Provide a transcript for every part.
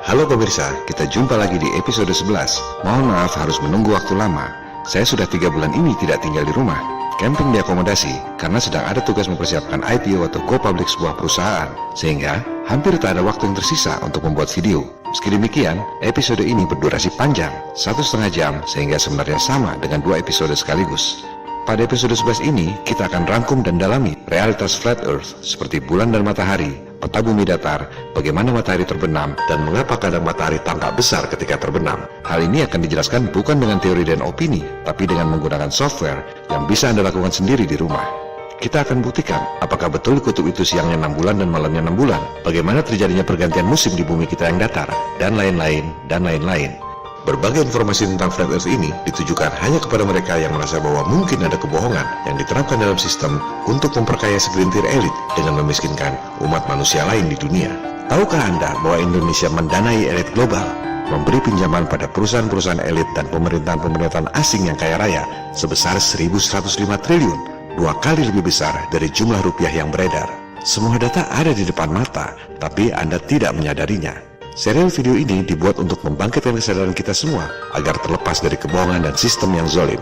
Halo pemirsa, kita jumpa lagi di episode 11. Mohon maaf harus menunggu waktu lama. Saya sudah 3 bulan ini tidak tinggal di rumah, camping di akomodasi, karena sedang ada tugas mempersiapkan IPO atau go public sebuah perusahaan. Sehingga, hampir tak ada waktu yang tersisa untuk membuat video. Meski demikian, episode ini berdurasi panjang, 1,5 jam, sehingga sebenarnya sama dengan 2 episode sekaligus. Pada episode 11 ini, kita akan rangkum dan dalami realitas flat earth seperti bulan dan matahari, peta bumi datar, bagaimana matahari terbenam, dan mengapa kadang matahari tampak besar ketika terbenam. Hal ini akan dijelaskan bukan dengan teori dan opini, tapi dengan menggunakan software yang bisa Anda lakukan sendiri di rumah. Kita akan buktikan apakah betul kutub itu siangnya 6 bulan dan malamnya 6 bulan, bagaimana terjadinya pergantian musim di bumi kita yang datar, dan lain-lain, dan lain-lain. Berbagai informasi tentang flat earth ini ditujukan hanya kepada mereka yang merasa bahwa mungkin ada kebohongan yang diterapkan dalam sistem untuk memperkaya segelintir elit dengan memiskinkan umat manusia lain di dunia. Tahukah Anda bahwa Indonesia mendanai elit global, memberi pinjaman pada perusahaan-perusahaan elit dan pemerintahan-pemerintahan asing yang kaya raya sebesar 1.105 triliun, 2 kali lebih besar dari jumlah rupiah yang beredar. Semua data ada di depan mata, tapi Anda tidak menyadarinya. Serial video ini dibuat untuk membangkitkan kesadaran kita semua agar terlepas dari kebohongan dan sistem yang zalim.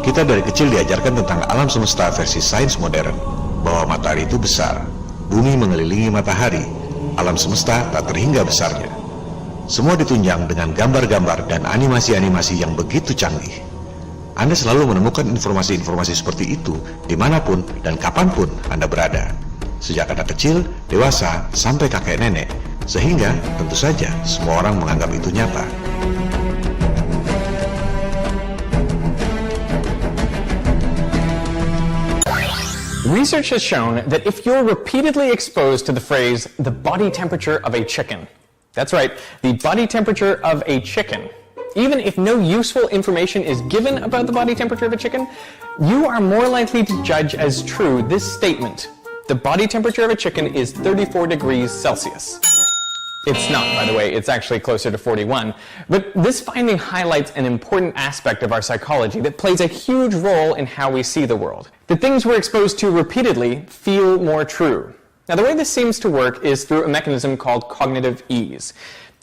Kita dari kecil diajarkan tentang alam semesta versi sains modern, bahwa matahari itu besar, bumi mengelilingi matahari, alam semesta tak terhingga besarnya. Semua ditunjang dengan gambar-gambar dan animasi-animasi yang begitu canggih. Anda selalu menemukan informasi-informasi seperti itu dimanapun dan kapanpun Anda berada, sejak anak kecil, dewasa, sampai kakek nenek, sehingga tentu saja semua orang menganggap itu nyata. Research has shown that if you're repeatedly exposed to the phrase, the body temperature of a chicken, that's right, the body temperature of a chicken, even if no useful information is given about the body temperature of a chicken, you are more likely to judge as true this statement: the body temperature of a chicken is 34 degrees Celsius. It's not, by the way, it's actually closer to 41. But this finding highlights an important aspect of our psychology that plays a huge role in how we see the world. The things we're exposed to repeatedly feel more true. Now, the way this seems to work is through a mechanism called cognitive ease.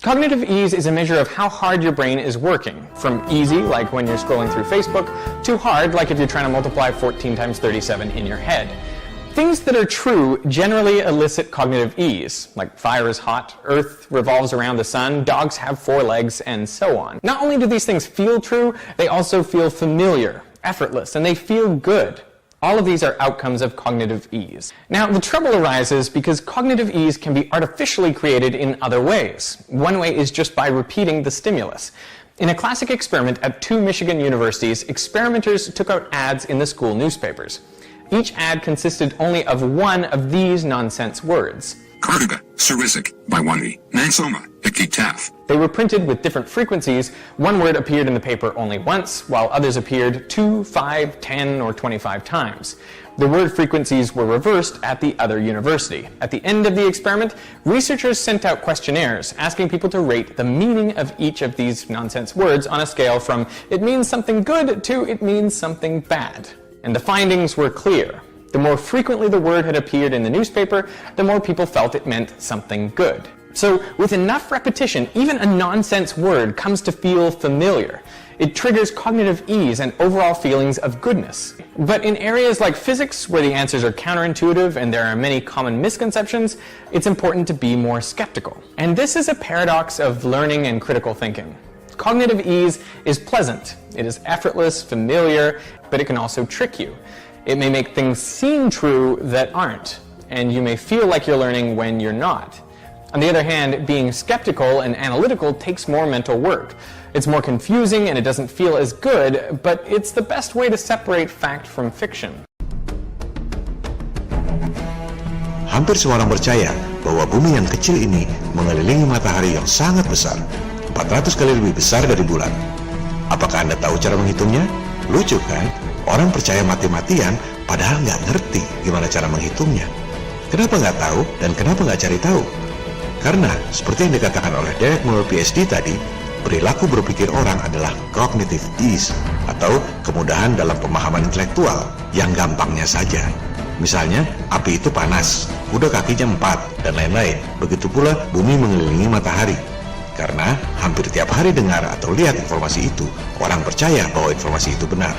Cognitive ease is a measure of how hard your brain is working, from easy, like when you're scrolling through Facebook, to hard, like if you're trying to multiply 14 times 37 in your head. Things that are true generally elicit cognitive ease, like fire is hot, Earth revolves around the sun, dogs have 4 legs, and so on. Not only do these things feel true, they also feel familiar, effortless, and they feel good. All of these are outcomes of cognitive ease. Now, the trouble arises because cognitive ease can be artificially created in other ways. One way is just by repeating the stimulus. In a classic experiment at 2 Michigan universities, experimenters took out ads in the school newspapers. Each ad consisted only of one of these nonsense words. Cardiga, Sarisic, Baiwani, Nansoma, Ikitaf. They were printed with different frequencies. One word appeared in the paper only once, while others appeared 2, 5, 10, or 25 times. The word frequencies were reversed at the other university. At the end of the experiment, researchers sent out questionnaires asking people to rate the meaning of each of these nonsense words on a scale from "it means something good" to "it means something bad." And the findings were clear. The more frequently the word had appeared in the newspaper, the more people felt it meant something good. So, with enough repetition, even a nonsense word comes to feel familiar. It triggers cognitive ease and overall feelings of goodness. But in areas like physics, where the answers are counterintuitive and there are many common misconceptions, it's important to be more skeptical. And this is a paradox of learning and critical thinking. Cognitive ease is pleasant. It is effortless, familiar, but it can also trick you. It may make things seem true that aren't, and you may feel like you're learning when you're not. On the other hand, being skeptical and analytical takes more mental work. It's more confusing and it doesn't feel as good, but it's the best way to separate fact from fiction. Hampir semua orang percaya bahwa bumi yang kecil ini mengelilingi matahari yang sangat besar, 400 kali lebih besar dari bulan. Apakah Anda tahu cara menghitungnya? Lucu kan? Orang percaya mati-matian padahal nggak ngerti gimana cara menghitungnya. Kenapa nggak tahu dan kenapa nggak cari tahu? Karena seperti yang dikatakan oleh Derek Muller PhD tadi, perilaku berpikir orang adalah cognitive ease atau kemudahan dalam pemahaman intelektual yang gampangnya saja. Misalnya, api itu panas, kuda kakinya 4, dan lain-lain. Begitu pula bumi mengelilingi matahari. Karena hampir tiap hari dengar atau lihat informasi itu, orang percaya bahwa informasi itu benar.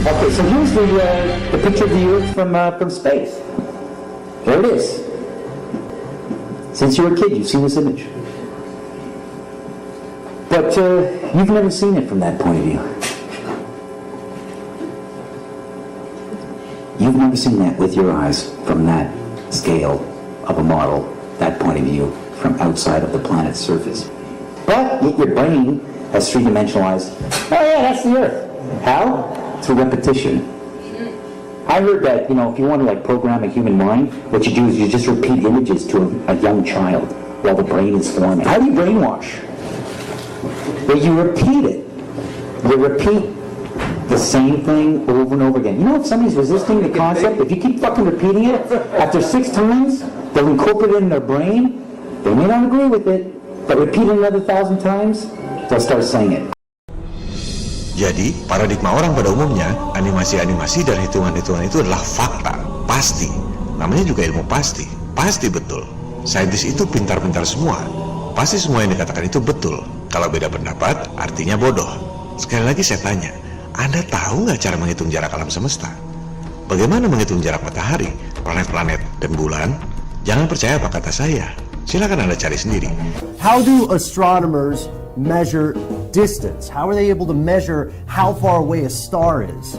Okay, so here's the picture of the Earth from space. There it is. Since you were a kid, you've seen this image. But you've never seen it from that point of view. You've never seen that with your eyes from that scale of a model, that point of view, from outside of the planet's surface. But yet your brain has three-dimensionalized, oh yeah, that's the Earth. How? Through repetition. I heard that, you know, if you want to like program a human mind, what you do is you just repeat images to a young child while the brain is forming. How do you brainwash? Well, you repeat it. You repeat the same thing over and over again. You know, if somebody's resisting the concept, if you keep fucking repeating it, after 6 times, they'll incorporate it in their brain. They may not agree with it, but repeat it another 1,000 times, they'll start saying it. Jadi, paradigma orang pada umumnya, animasi-animasi dan hitungan-hitungan itu adalah fakta, pasti. Namanya juga ilmu pasti, pasti betul. Saintis itu pintar-pintar semua. Pasti semua yang dikatakan itu betul. Kalau beda pendapat, artinya bodoh. Sekali lagi saya tanya, Anda tahu nggak cara menghitung jarak alam semesta? Bagaimana menghitung jarak matahari, planet-planet, dan bulan? Jangan percaya apa kata saya. Silakan Anda cari sendiri. How do astronomers measure distance? How are they able to measure how far away a star is?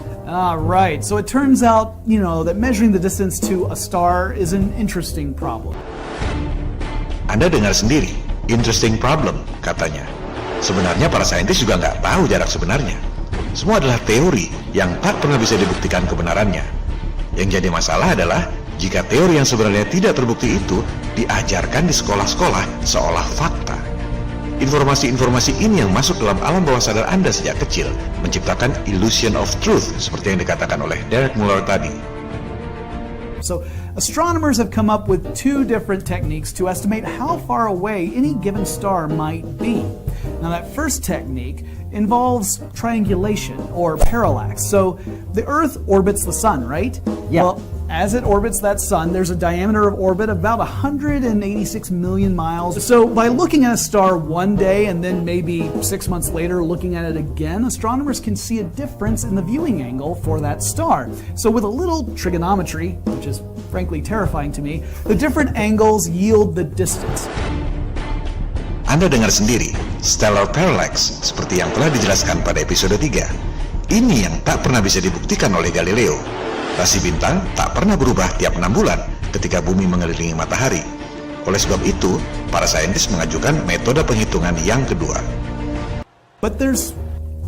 Right. So it turns out, you know, that measuring the distance to a star is an interesting problem. Anda dengar sendiri, interesting problem, katanya. Sebenarnya para saintis juga nggak tahu jarak sebenarnya. Semua adalah teori yang tak pernah bisa dibuktikan kebenarannya. Yang jadi masalah adalah jika teori yang sebenarnya tidak terbukti itu diajarkan di sekolah-sekolah seolah fakta. Informasi-informasi ini yang masuk dalam alam bawah sadar Anda sejak kecil menciptakan illusion of truth seperti yang dikatakan oleh Derek Muller tadi. So astronomers have come up with 2 different techniques to estimate how far away any given star might be. Now that first technique involves triangulation or parallax. So the Earth orbits the sun, right? Yeah. Well, as it orbits that sun, there's a diameter of orbit of about 186 million miles. So by looking at a star one day and then maybe 6 months later looking at it again, astronomers can see a difference in the viewing angle for that star. So with a little trigonometry, which is frankly terrifying to me, the different angles yield the distance. Anda dengar sendiri, stellar parallax seperti yang telah dijelaskan pada episode 3. Ini yang tak pernah bisa dibuktikan oleh Galileo. Rasi bintang tak pernah berubah tiap 6 bulan ketika bumi mengelilingi matahari. Oleh sebab itu, para saintis mengajukan metode penghitungan yang kedua. But there's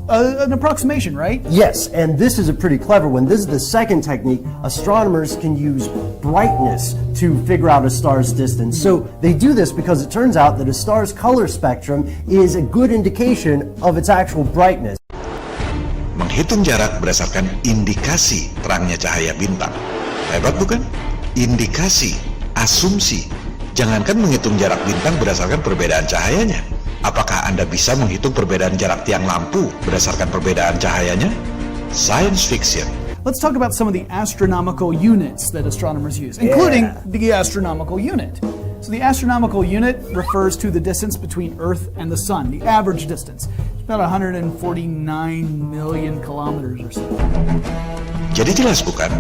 an approximation, right? Yes, and this is a pretty clever one. This is the second technique. Astronomers can use brightness to figure out a star's distance. So they do this because it turns out that a star's color spectrum is a good indication of its actual brightness. Menghitung jarak berdasarkan indikasi terangnya cahaya bintang. Hebat bukan? Indikasi, asumsi. Jangankan menghitung jarak bintang berdasarkan perbedaan cahayanya. Apakah Anda bisa menghitung perbedaan jarak tiang lampu berdasarkan perbedaan cahayanya? Science fiction. Let's talk about some of the astronomical units that astronomers use, including the astronomical unit. So the astronomical unit refers to the distance between Earth and the Sun, the average distance. It's about 149 million kilometers or so. Jadi jelas bukan?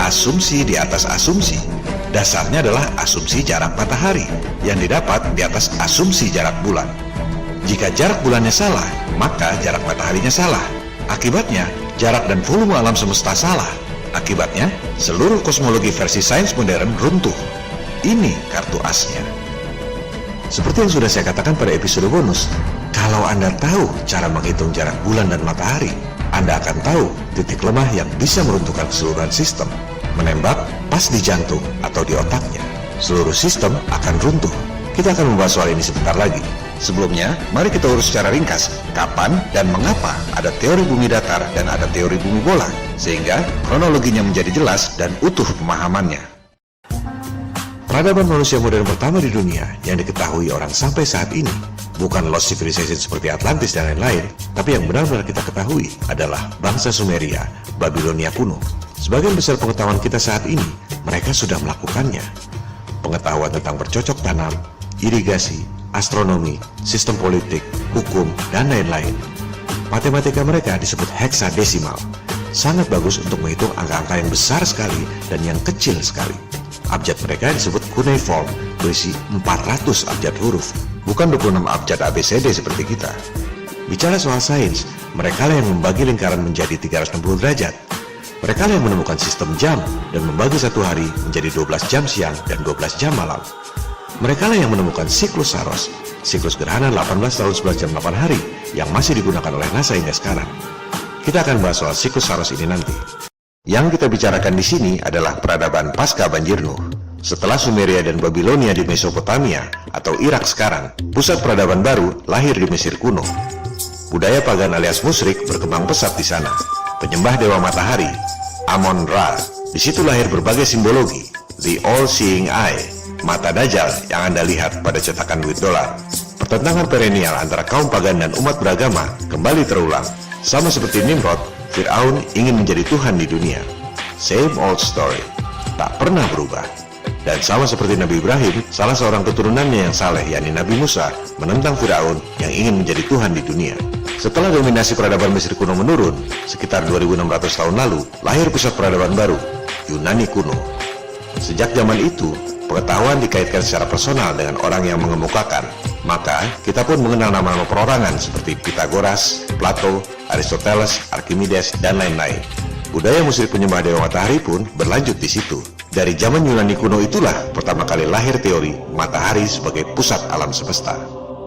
Asumsi di atas asumsi. Dasarnya adalah asumsi jarak matahari yang didapat di atas asumsi jarak bulan. Jika jarak bulannya salah, maka jarak mataharinya salah. Akibatnya, jarak dan volume alam semesta salah. Akibatnya, seluruh kosmologi versi sains modern runtuh. ini kartu asnya. Seperti yang sudah saya katakan pada episode bonus, kalau Anda tahu cara menghitung jarak bulan dan matahari, Anda akan tahu titik lemah yang bisa meruntuhkan keseluruhan sistem. Menembak pas di jantung atau di otaknya, seluruh sistem akan runtuh. Kita akan membahas soal ini sebentar lagi. Sebelumnya, mari kita urus secara ringkas kapan dan mengapa ada teori bumi datar dan ada teori bumi bola, sehingga kronologinya menjadi jelas dan utuh pemahamannya. Peradaban manusia modern pertama di dunia yang diketahui orang sampai saat ini bukan lost civilization seperti Atlantis dan lain-lain, tapi yang benar-benar kita ketahui adalah bangsa Sumeria, Babilonia kuno. Sebagian besar pengetahuan kita saat ini, mereka sudah melakukannya. Pengetahuan tentang bercocok tanam, irigasi, astronomi, sistem politik, hukum, dan lain-lain. Matematika mereka disebut heksadesimal. Sangat bagus untuk menghitung angka-angka yang besar sekali dan yang kecil sekali. Abjad mereka disebut cuneiform, berisi 400 abjad huruf, bukan 26 abjad ABCD seperti kita. Bicara soal sains, mereka lah yang membagi lingkaran menjadi 360 derajat. Mereka lah yang menemukan sistem jam dan membagi satu hari menjadi 12 jam siang dan 12 jam malam. Mereka lah yang menemukan siklus Saros, siklus gerhana 18 tahun 11 jam 8 hari yang masih digunakan oleh NASA hingga sekarang. Kita akan bahas soal siklus Saros ini nanti. Yang kita bicarakan di sini adalah peradaban pasca banjir Nuh. Setelah Sumeria dan Babilonia di Mesopotamia atau Irak sekarang, pusat peradaban baru lahir di Mesir kuno. Budaya pagan alias musyrik berkembang pesat di sana. Penyembah dewa matahari, Amon-Ra. Di situ lahir berbagai simbologi, the all-seeing eye, mata Dajjal yang Anda lihat pada cetakan duit dolar. Pertentangan perennial antara kaum pagan dan umat beragama kembali terulang. Sama seperti Nimrod, Fir'aun ingin menjadi Tuhan di dunia. Same old story, tak pernah berubah. Dan sama seperti Nabi Ibrahim, salah seorang keturunannya yang saleh, yakni Nabi Musa, menentang Fir'aun yang ingin menjadi Tuhan di dunia. Setelah dominasi peradaban Mesir kuno menurun, sekitar 2600 tahun lalu, lahir pusat peradaban baru, Yunani kuno. Sejak zaman itu, pengetahuan dikaitkan secara personal dengan orang yang mengemukakan. Maka, kita pun mengenal nama-nama perorangan seperti Pythagoras, Plato, Aristoteles, Archimedes, dan lain-lain. Budaya musyrik penyembah dewa matahari pun berlanjut di situ. Dari zaman Yunani kuno itulah pertama kali lahir teori matahari sebagai pusat alam semesta.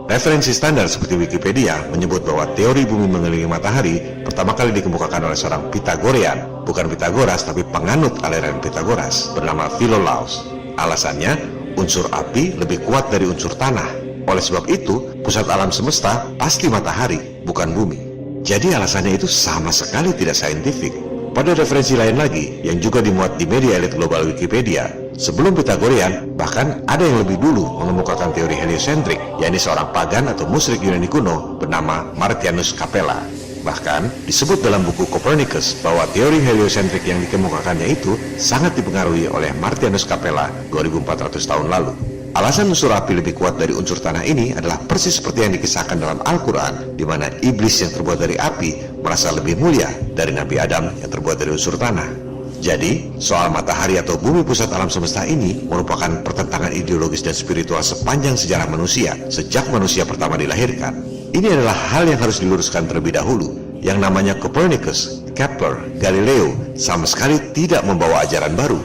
Referensi standar seperti Wikipedia menyebut bahwa teori bumi mengelilingi matahari pertama kali dikemukakan oleh seorang Pythagorean, bukan Pythagoras tapi penganut aliran Pythagoras, bernama Philolaus. Alasannya, unsur api lebih kuat dari unsur tanah. Oleh sebab itu, pusat alam semesta pasti matahari, bukan bumi. Jadi alasannya itu sama sekali tidak saintifik. Pada referensi lain lagi, yang juga dimuat di media elit global Wikipedia, sebelum Pythagorean, bahkan ada yang lebih dulu mengemukakan teori heliocentrik, yakni seorang pagan atau musyrik Yunani kuno bernama Martianus Capella. Bahkan disebut dalam buku Copernicus bahwa teori heliocentrik yang dikemukakannya itu sangat dipengaruhi oleh Martianus Capella 2400 tahun lalu. Alasan unsur api lebih kuat dari unsur tanah ini adalah persis seperti yang dikisahkan dalam Al-Quran, di mana iblis yang terbuat dari api merasa lebih mulia dari Nabi Adam yang terbuat dari unsur tanah. Jadi, soal matahari atau bumi pusat alam semesta ini merupakan pertentangan ideologis dan spiritual sepanjang sejarah manusia, sejak manusia pertama dilahirkan. Ini adalah hal yang harus diluruskan terlebih dahulu. Yang namanya Copernicus, Kepler, Galileo sama sekali tidak membawa ajaran baru.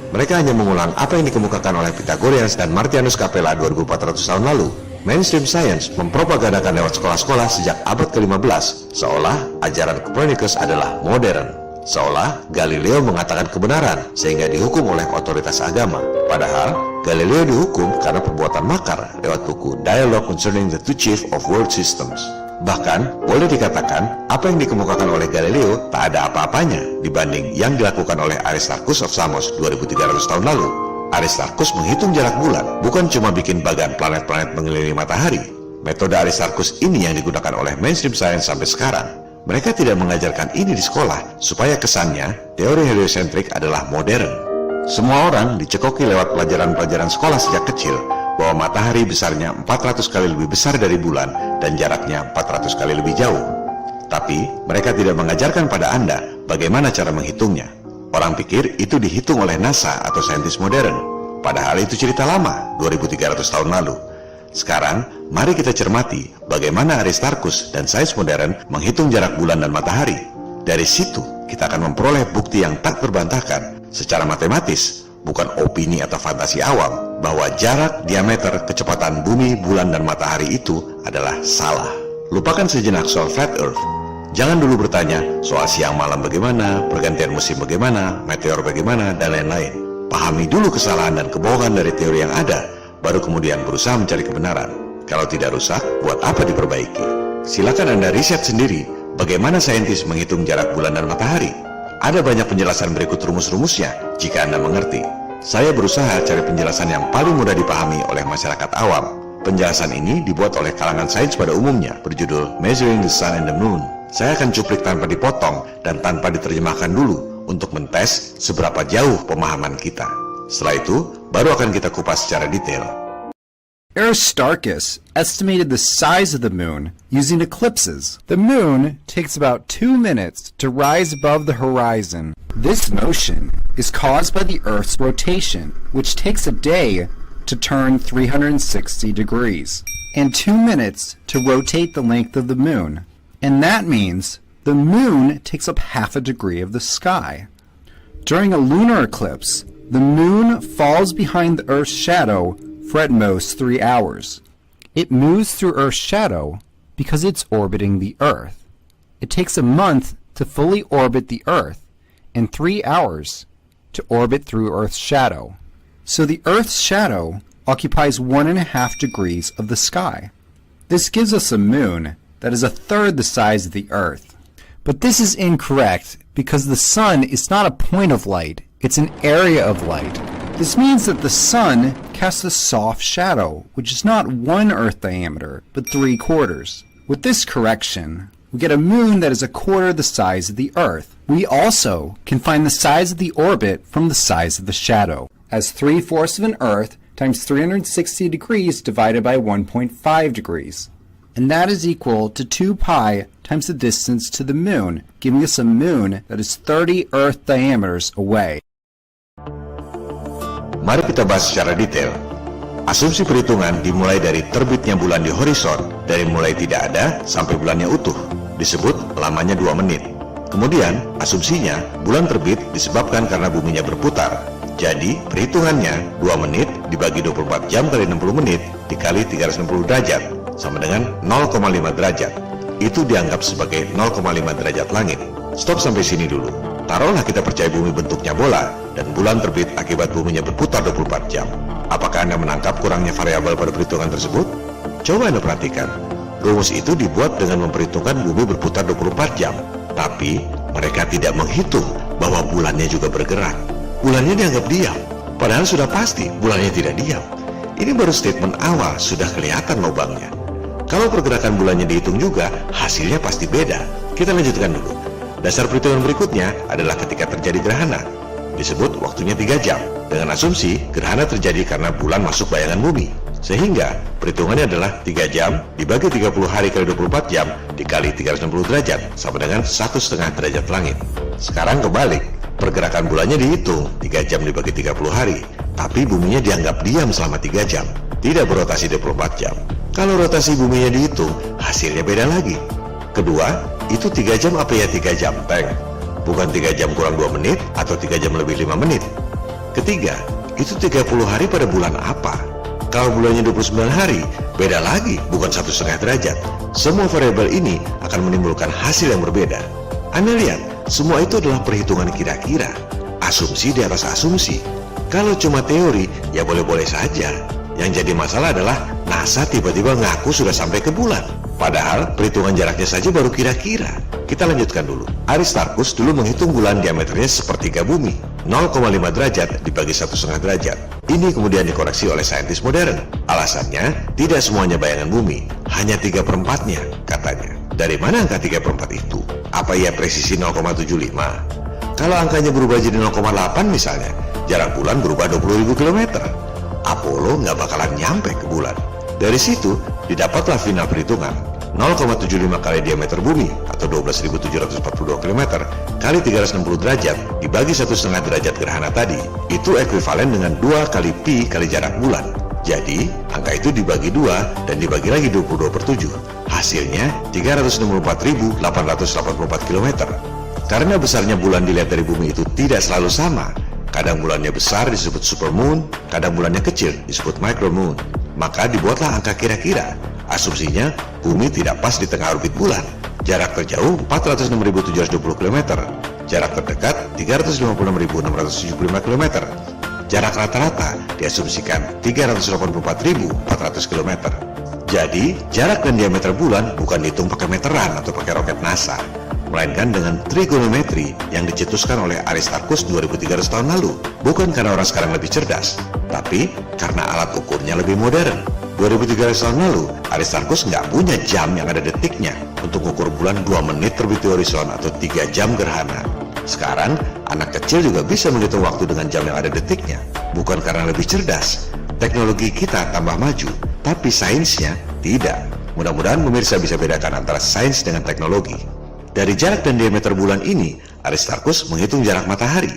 Mereka hanya mengulang apa yang dikemukakan oleh Pythagoreans dan Martianus Capella 2400 tahun lalu. Mainstream science mempropagandakan lewat sekolah-sekolah sejak abad ke-15, seolah ajaran Copernicus adalah modern. Seolah Galileo mengatakan kebenaran sehingga dihukum oleh otoritas agama. Padahal Galileo dihukum karena perbuatan makar lewat buku Dialogue Concerning the Two Chief of World Systems. Bahkan, boleh dikatakan apa yang dikemukakan oleh Galileo tak ada apa-apanya dibanding yang dilakukan oleh Aristarchus of Samos 2300 tahun lalu. Aristarchus menghitung jarak bulan, bukan cuma bikin bagan planet-planet mengelilingi matahari. Metode Aristarchus ini yang digunakan oleh mainstream science sampai sekarang. Mereka tidak mengajarkan ini di sekolah, supaya kesannya teori heliocentrik adalah modern. Semua orang dicekoki lewat pelajaran-pelajaran sekolah sejak kecil, bahwa matahari besarnya 400 kali lebih besar dari bulan dan jaraknya 400 kali lebih jauh. Tapi mereka tidak mengajarkan pada Anda bagaimana cara menghitungnya. Orang pikir itu dihitung oleh NASA atau saintis modern. Padahal itu cerita lama, 2300 tahun lalu. Sekarang, mari kita cermati bagaimana Aristarchus dan sains modern menghitung jarak bulan dan matahari. Dari situ, kita akan memperoleh bukti yang tak terbantahkan secara matematis, bukan opini atau fantasi awam. bahwa jarak, diameter, kecepatan bumi, bulan, dan matahari itu adalah salah. Lupakan sejenak soal flat earth. Jangan dulu bertanya soal siang malam bagaimana, pergantian musim bagaimana, meteor bagaimana, dan lain-lain. Pahami dulu kesalahan dan kebohongan dari teori yang ada, baru kemudian berusaha mencari kebenaran. Kalau tidak rusak, buat apa diperbaiki? Silakan Anda riset sendiri bagaimana saintis menghitung jarak bulan dan matahari. Ada banyak penjelasan berikut rumus-rumusnya jika Anda mengerti. Saya berusaha cari penjelasan yang paling mudah dipahami oleh masyarakat awam. Penjelasan ini dibuat oleh kalangan sains pada umumnya berjudul Measuring the Sun and the Moon. Saya akan cuplik tanpa dipotong dan tanpa diterjemahkan dulu untuk mentes seberapa jauh pemahaman kita. Setelah itu, baru akan kita kupas secara detail. Aristarchus estimated the size of the moon using eclipses. The moon takes about 2 minutes to rise above the horizon. This motion is caused by the Earth's rotation, which takes a day to turn 360 degrees, and 2 minutes to rotate the length of the moon. And that means the moon takes up half a degree of the sky. During a lunar eclipse, the moon falls behind the Earth's shadow for at most 3 hours. It moves through Earth's shadow because it's orbiting the Earth. It takes a month to fully orbit the Earth and 3 hours to orbit through Earth's shadow. So the Earth's shadow occupies 1.5 degrees of the sky. This gives us a moon that is a third the size of the Earth. But this is incorrect because the sun is not a point of light, it's an area of light. This means that the sun casts a soft shadow, which is not 1 Earth diameter, but 3/4. With this correction, we get a moon that is a quarter the size of the Earth. We also can find the size of the orbit from the size of the shadow, as 3/4 of an Earth times 360 degrees divided by 1.5 degrees. And that is equal to 2 pi times the distance to the moon, giving us a moon that is 30 Earth diameters away. Mari kita bahas secara detail. Asumsi perhitungan dimulai dari terbitnya bulan di horizon, dari mulai tidak ada sampai bulannya utuh. Disebut lamanya 2 menit. Kemudian, asumsinya bulan terbit disebabkan karena buminya berputar. Jadi, perhitungannya 2 menit dibagi 24 jam kali 60 menit dikali 360 derajat, sama dengan 0,5 derajat. Itu dianggap sebagai 0,5 derajat langit. Stop sampai sini dulu. Taruhlah kita percaya bumi bentuknya bola dan bulan terbit akibat buminya berputar 24 jam. Apakah Anda menangkap kurangnya variabel pada perhitungan tersebut? Coba Anda perhatikan. Rumus itu dibuat dengan memperhitungkan bumi berputar 24 jam. Tapi mereka tidak menghitung bahwa bulannya juga bergerak. Bulannya dianggap diam. Padahal sudah pasti bulannya tidak diam. Ini baru statement awal, sudah kelihatan lubangnya. Kalau pergerakan bulannya dihitung juga, hasilnya pasti beda. Kita lanjutkan dulu. Dasar perhitungan berikutnya adalah ketika terjadi gerhana. Disebut waktunya 3 jam. Dengan asumsi gerhana terjadi karena bulan masuk bayangan bumi. Sehingga perhitungannya adalah 3 jam dibagi 30 hari kali 24 jam dikali 360 derajat sama dengan 1,5 derajat langit. Sekarang kebalik. Pergerakan bulannya dihitung 3 jam dibagi 30 hari. Tapi buminya dianggap diam selama 3 jam. Tidak berotasi 24 jam. Kalau rotasi buminya dihitung, hasilnya beda lagi. Kedua, itu 3 jam apa ya 3 jam, Teng? Bukan 3 jam kurang 2 menit atau 3 jam lebih 5 menit. Ketiga, itu 30 hari pada bulan apa? Kalau bulannya 29 hari, beda lagi, bukan 1,5 derajat. Semua variabel ini akan menimbulkan hasil yang berbeda. Anda lihat, semua itu adalah perhitungan kira-kira. Asumsi di atas asumsi. Kalau cuma teori, ya boleh-boleh saja. Yang jadi masalah adalah NASA tiba-tiba ngaku sudah sampai ke bulan. Padahal perhitungan jaraknya saja baru kira-kira. Kita lanjutkan dulu. Aristarchus dulu menghitung bulan diameternya sepertiga bumi, 0,5 derajat dibagi 1,5 derajat. Ini kemudian dikoreksi oleh saintis modern. Alasannya, tidak semuanya bayangan bumi, hanya 3/4-nya katanya. Dari mana angka 3/4 itu? Apa ia presisi 0,75? Kalau angkanya berubah jadi 0,8 misalnya, jarak bulan berubah 20.000 km. Apollo nggak bakalan nyampe ke bulan. Dari situ, didapatlah final perhitungan. 0,75 kali diameter bumi atau 12.742 km kali 360 derajat dibagi 1,5 derajat gerhana tadi. Itu ekuivalen dengan 2 kali pi kali jarak bulan. Jadi, angka itu dibagi 2 dan dibagi lagi 22/7. Hasilnya 364.884 km. Karena besarnya bulan dilihat dari bumi itu tidak selalu sama, Kadang bulannya besar disebut supermoon, kadang bulannya kecil disebut micromoon. Maka dibuatlah angka kira-kira. Asumsinya, bumi tidak pas di tengah orbit bulan. Jarak terjauh 406.720 km. Jarak terdekat 356.675 km. Jarak rata-rata diasumsikan 384.400 km. Jadi, jarak dan diameter bulan bukan dihitung pakai meteran atau pakai roket NASA, melainkan dengan trigonometri yang dicetuskan oleh Aristarchus 2300 tahun lalu. Bukan karena orang sekarang lebih cerdas, tapi karena alat ukurnya lebih modern. 2300 tahun lalu, Aristarchus nggak punya jam yang ada detiknya untuk mengukur bulan 2 menit terbit di horizon atau 3 jam gerhana. Sekarang, anak kecil juga bisa menghitung waktu dengan jam yang ada detiknya. Bukan karena lebih cerdas, teknologi kita tambah maju, tapi sainsnya tidak. Mudah-mudahan pemirsa bisa bedakan antara sains dengan teknologi. Dari jarak dan diameter bulan ini, Aristarchus menghitung jarak matahari.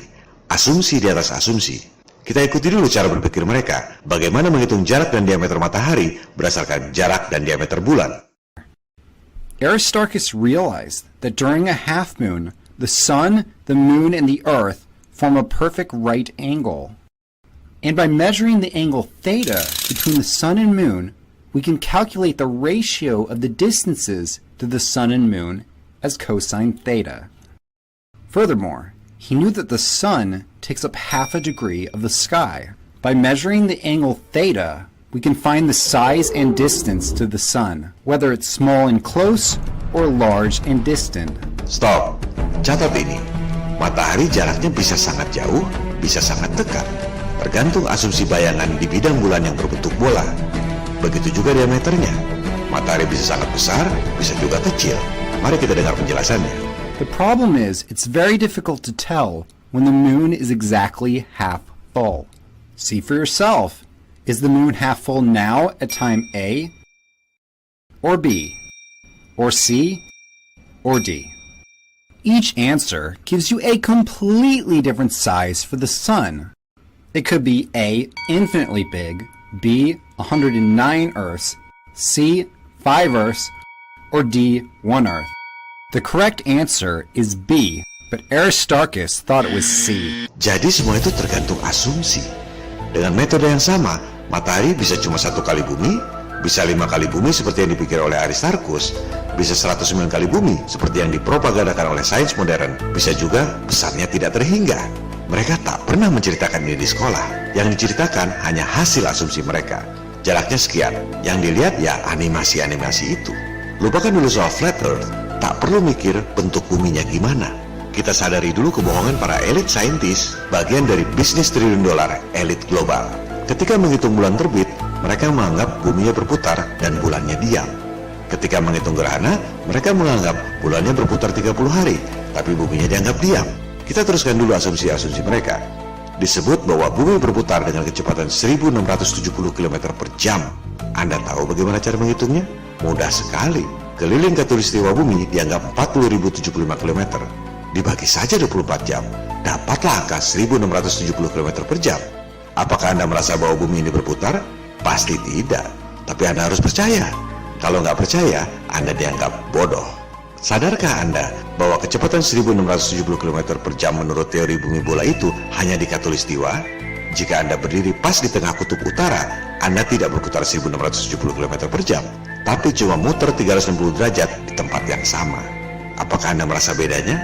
Asumsi di atas asumsi. Kita ikuti dulu cara berpikir mereka, bagaimana menghitung jarak dan diameter matahari berdasarkan jarak dan diameter bulan. Aristarchus realized that during a half moon, the sun, the moon, and the earth form a perfect right angle. And by measuring the angle theta between the sun and moon, we can calculate the ratio of the distances to the sun and moon as cosine theta. Furthermore, he knew that the sun takes up half a degree of the sky. By measuring the angle theta, we can find the size and distance to the sun, whether it's small and close or large and distant. Stop. Catat ini. Matahari jaraknya bisa sangat jauh, bisa sangat dekat. Tergantung asumsi bayangan di bidang bulan yang berbentuk bola. Begitu juga diameternya. Matahari bisa sangat besar, bisa juga kecil. Mari kita dengar penjelasannya. The problem is, it's very difficult to tell when the moon is exactly half full. See for yourself. Is the moon half full now at time A, or B, or C, or D? Each answer gives you a completely different size for the sun. It could be A, infinitely big, B, 109 Earths, C, 5 Earths, or D, 1 Earth. The correct answer is B, but Aristarchus thought it was C. Jadi semua itu tergantung asumsi. Dengan metode yang sama, matahari bisa cuma 1 kali bumi, bisa 5 kali bumi seperti yang dipikir oleh Aristarchus, bisa 109 kali bumi seperti yang dipropagandakan oleh sains modern, bisa juga besarnya tidak terhingga. Mereka tak pernah menceritakan ini di sekolah. Yang diceritakan hanya hasil asumsi mereka. Jaraknya sekian, yang dilihat ya animasi-animasi itu. Lupakan dulu soal flat earth, tak perlu mikir bentuk buminya gimana. Kita sadari dulu kebohongan para elit saintis, bagian dari bisnis triliun dolar elit global. Ketika menghitung bulan terbit, mereka menganggap buminya berputar dan bulannya diam. Ketika menghitung gerhana, mereka menganggap bulannya berputar 30 hari, tapi buminya dianggap diam. Kita teruskan dulu asumsi-asumsi mereka. Disebut bahwa bumi berputar dengan kecepatan 1670 km per jam. Anda tahu bagaimana cara menghitungnya? Mudah sekali. Keliling khatulistiwa bumi dianggap 40.075 km. Dibagi saja 24 jam, dapatlah angka 1670 km per jam. Apakah Anda merasa bahwa bumi ini berputar? Pasti tidak. Tapi Anda harus percaya. Kalau nggak percaya, Anda dianggap bodoh. Sadarkah Anda bahwa kecepatan 1670 km per jam menurut teori bumi bola itu hanya di khatulistiwa? Jika Anda berdiri pas di tengah kutub utara, Anda tidak berputar 1670 km per jam, tapi cuma muter 360 derajat di tempat yang sama. Apakah Anda merasa bedanya?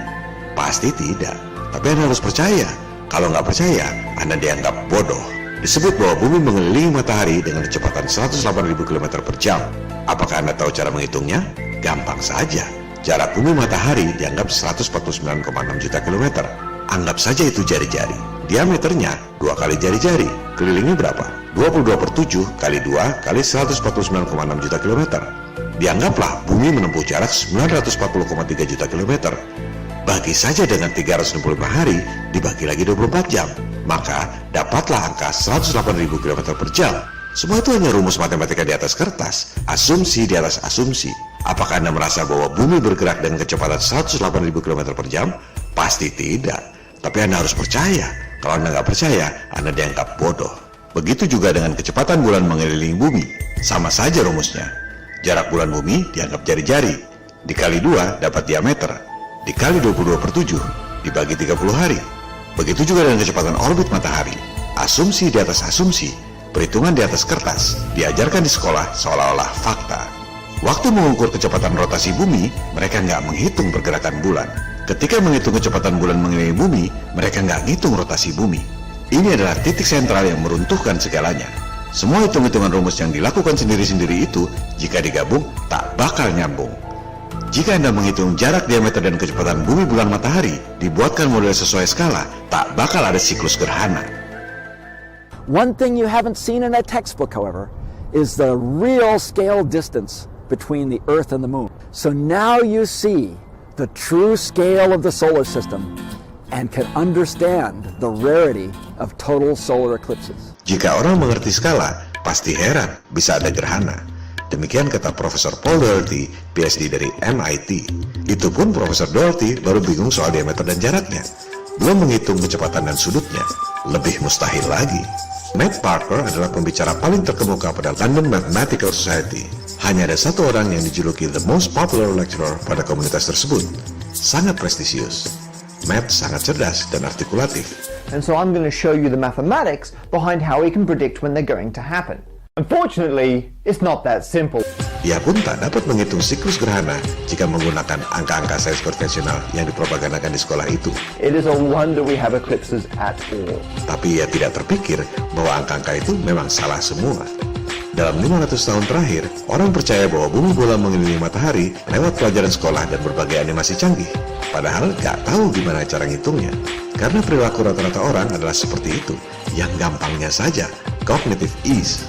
Pasti tidak. Tapi Anda harus percaya. Kalau nggak percaya, Anda dianggap bodoh. Disebut bahwa bumi mengelilingi matahari dengan kecepatan 108.000 km per jam. Apakah Anda tahu cara menghitungnya? Gampang saja. Jarak bumi matahari dianggap 149,6 juta kilometer. Anggap saja itu jari-jari. Diameternya 2 kali jari-jari. Kelilingnya berapa? 22/7 kali 2 kali 149,6 juta kilometer. Dianggaplah bumi menempuh jarak 940,3 juta kilometer. Bagi saja dengan 365 hari dibagi lagi 24 jam, maka dapatlah angka 108.000 km per jam. Semua itu hanya rumus matematika di atas kertas, asumsi di atas asumsi. Apakah Anda merasa bahwa bumi bergerak dengan kecepatan 108.000 km per jam? Pasti tidak. Tapi Anda harus percaya. Kalau Anda nggak percaya, Anda dianggap bodoh. Begitu juga dengan kecepatan bulan mengelilingi bumi. Sama saja rumusnya. Jarak bulan bumi dianggap jari-jari. Dikali 2 dapat diameter. Dikali 22/7 dibagi 30 hari. Begitu juga dengan kecepatan orbit matahari. Asumsi di atas asumsi, perhitungan di atas kertas, diajarkan di sekolah seolah-olah fakta. Waktu mengukur kecepatan rotasi bumi, mereka nggak menghitung pergerakan bulan. Ketika menghitung kecepatan bulan mengelilingi bumi, mereka nggak ngitung rotasi bumi. Ini adalah titik sentral yang meruntuhkan segalanya. Semua hitung-hitungan rumus yang dilakukan sendiri-sendiri itu, jika digabung, tak bakal nyambung. Jika Anda menghitung jarak, diameter, dan kecepatan bumi, bulan, matahari, dibuatkan model sesuai skala, tak bakal ada siklus gerhana. One thing you haven't seen in a textbook, however, is the real scale distance between the Earth and the Moon. So now you see the true scale of the solar system and can understand the rarity of total solar eclipses. Jika orang mengerti skala, pasti heran bisa ada gerhana. Demikian kata Profesor Paul Doherty, PhD dari MIT. Itu pun Profesor Doherty baru bingung soal diameter dan jaraknya. Belum menghitung kecepatan dan sudutnya. Lebih mustahil lagi. Matt Parker adalah pembicara paling terkemuka pada London Mathematical Society. Hanya ada satu orang yang dijuluki the most popular lecturer pada komunitas tersebut. Sangat prestisius. Matt sangat cerdas dan artikulatif. And so I'm going to show you the mathematics behind how we can predict when they're going to happen. Unfortunately, it's not that simple. Ia pun tak dapat menghitung siklus gerhana jika menggunakan angka-angka sains konvensional yang dipropagandakan di sekolah itu. It is a wonder we have eclipses at all. Tapi ia tidak terpikir bahwa angka-angka itu memang salah semua. Dalam 500 tahun terakhir, orang percaya bahwa bumi bola mengelilingi matahari lewat pelajaran sekolah dan berbagai animasi canggih. Padahal gak tahu gimana cara ngitungnya. Karena perilaku rata-rata orang adalah seperti itu. Yang gampangnya saja, cognitive ease.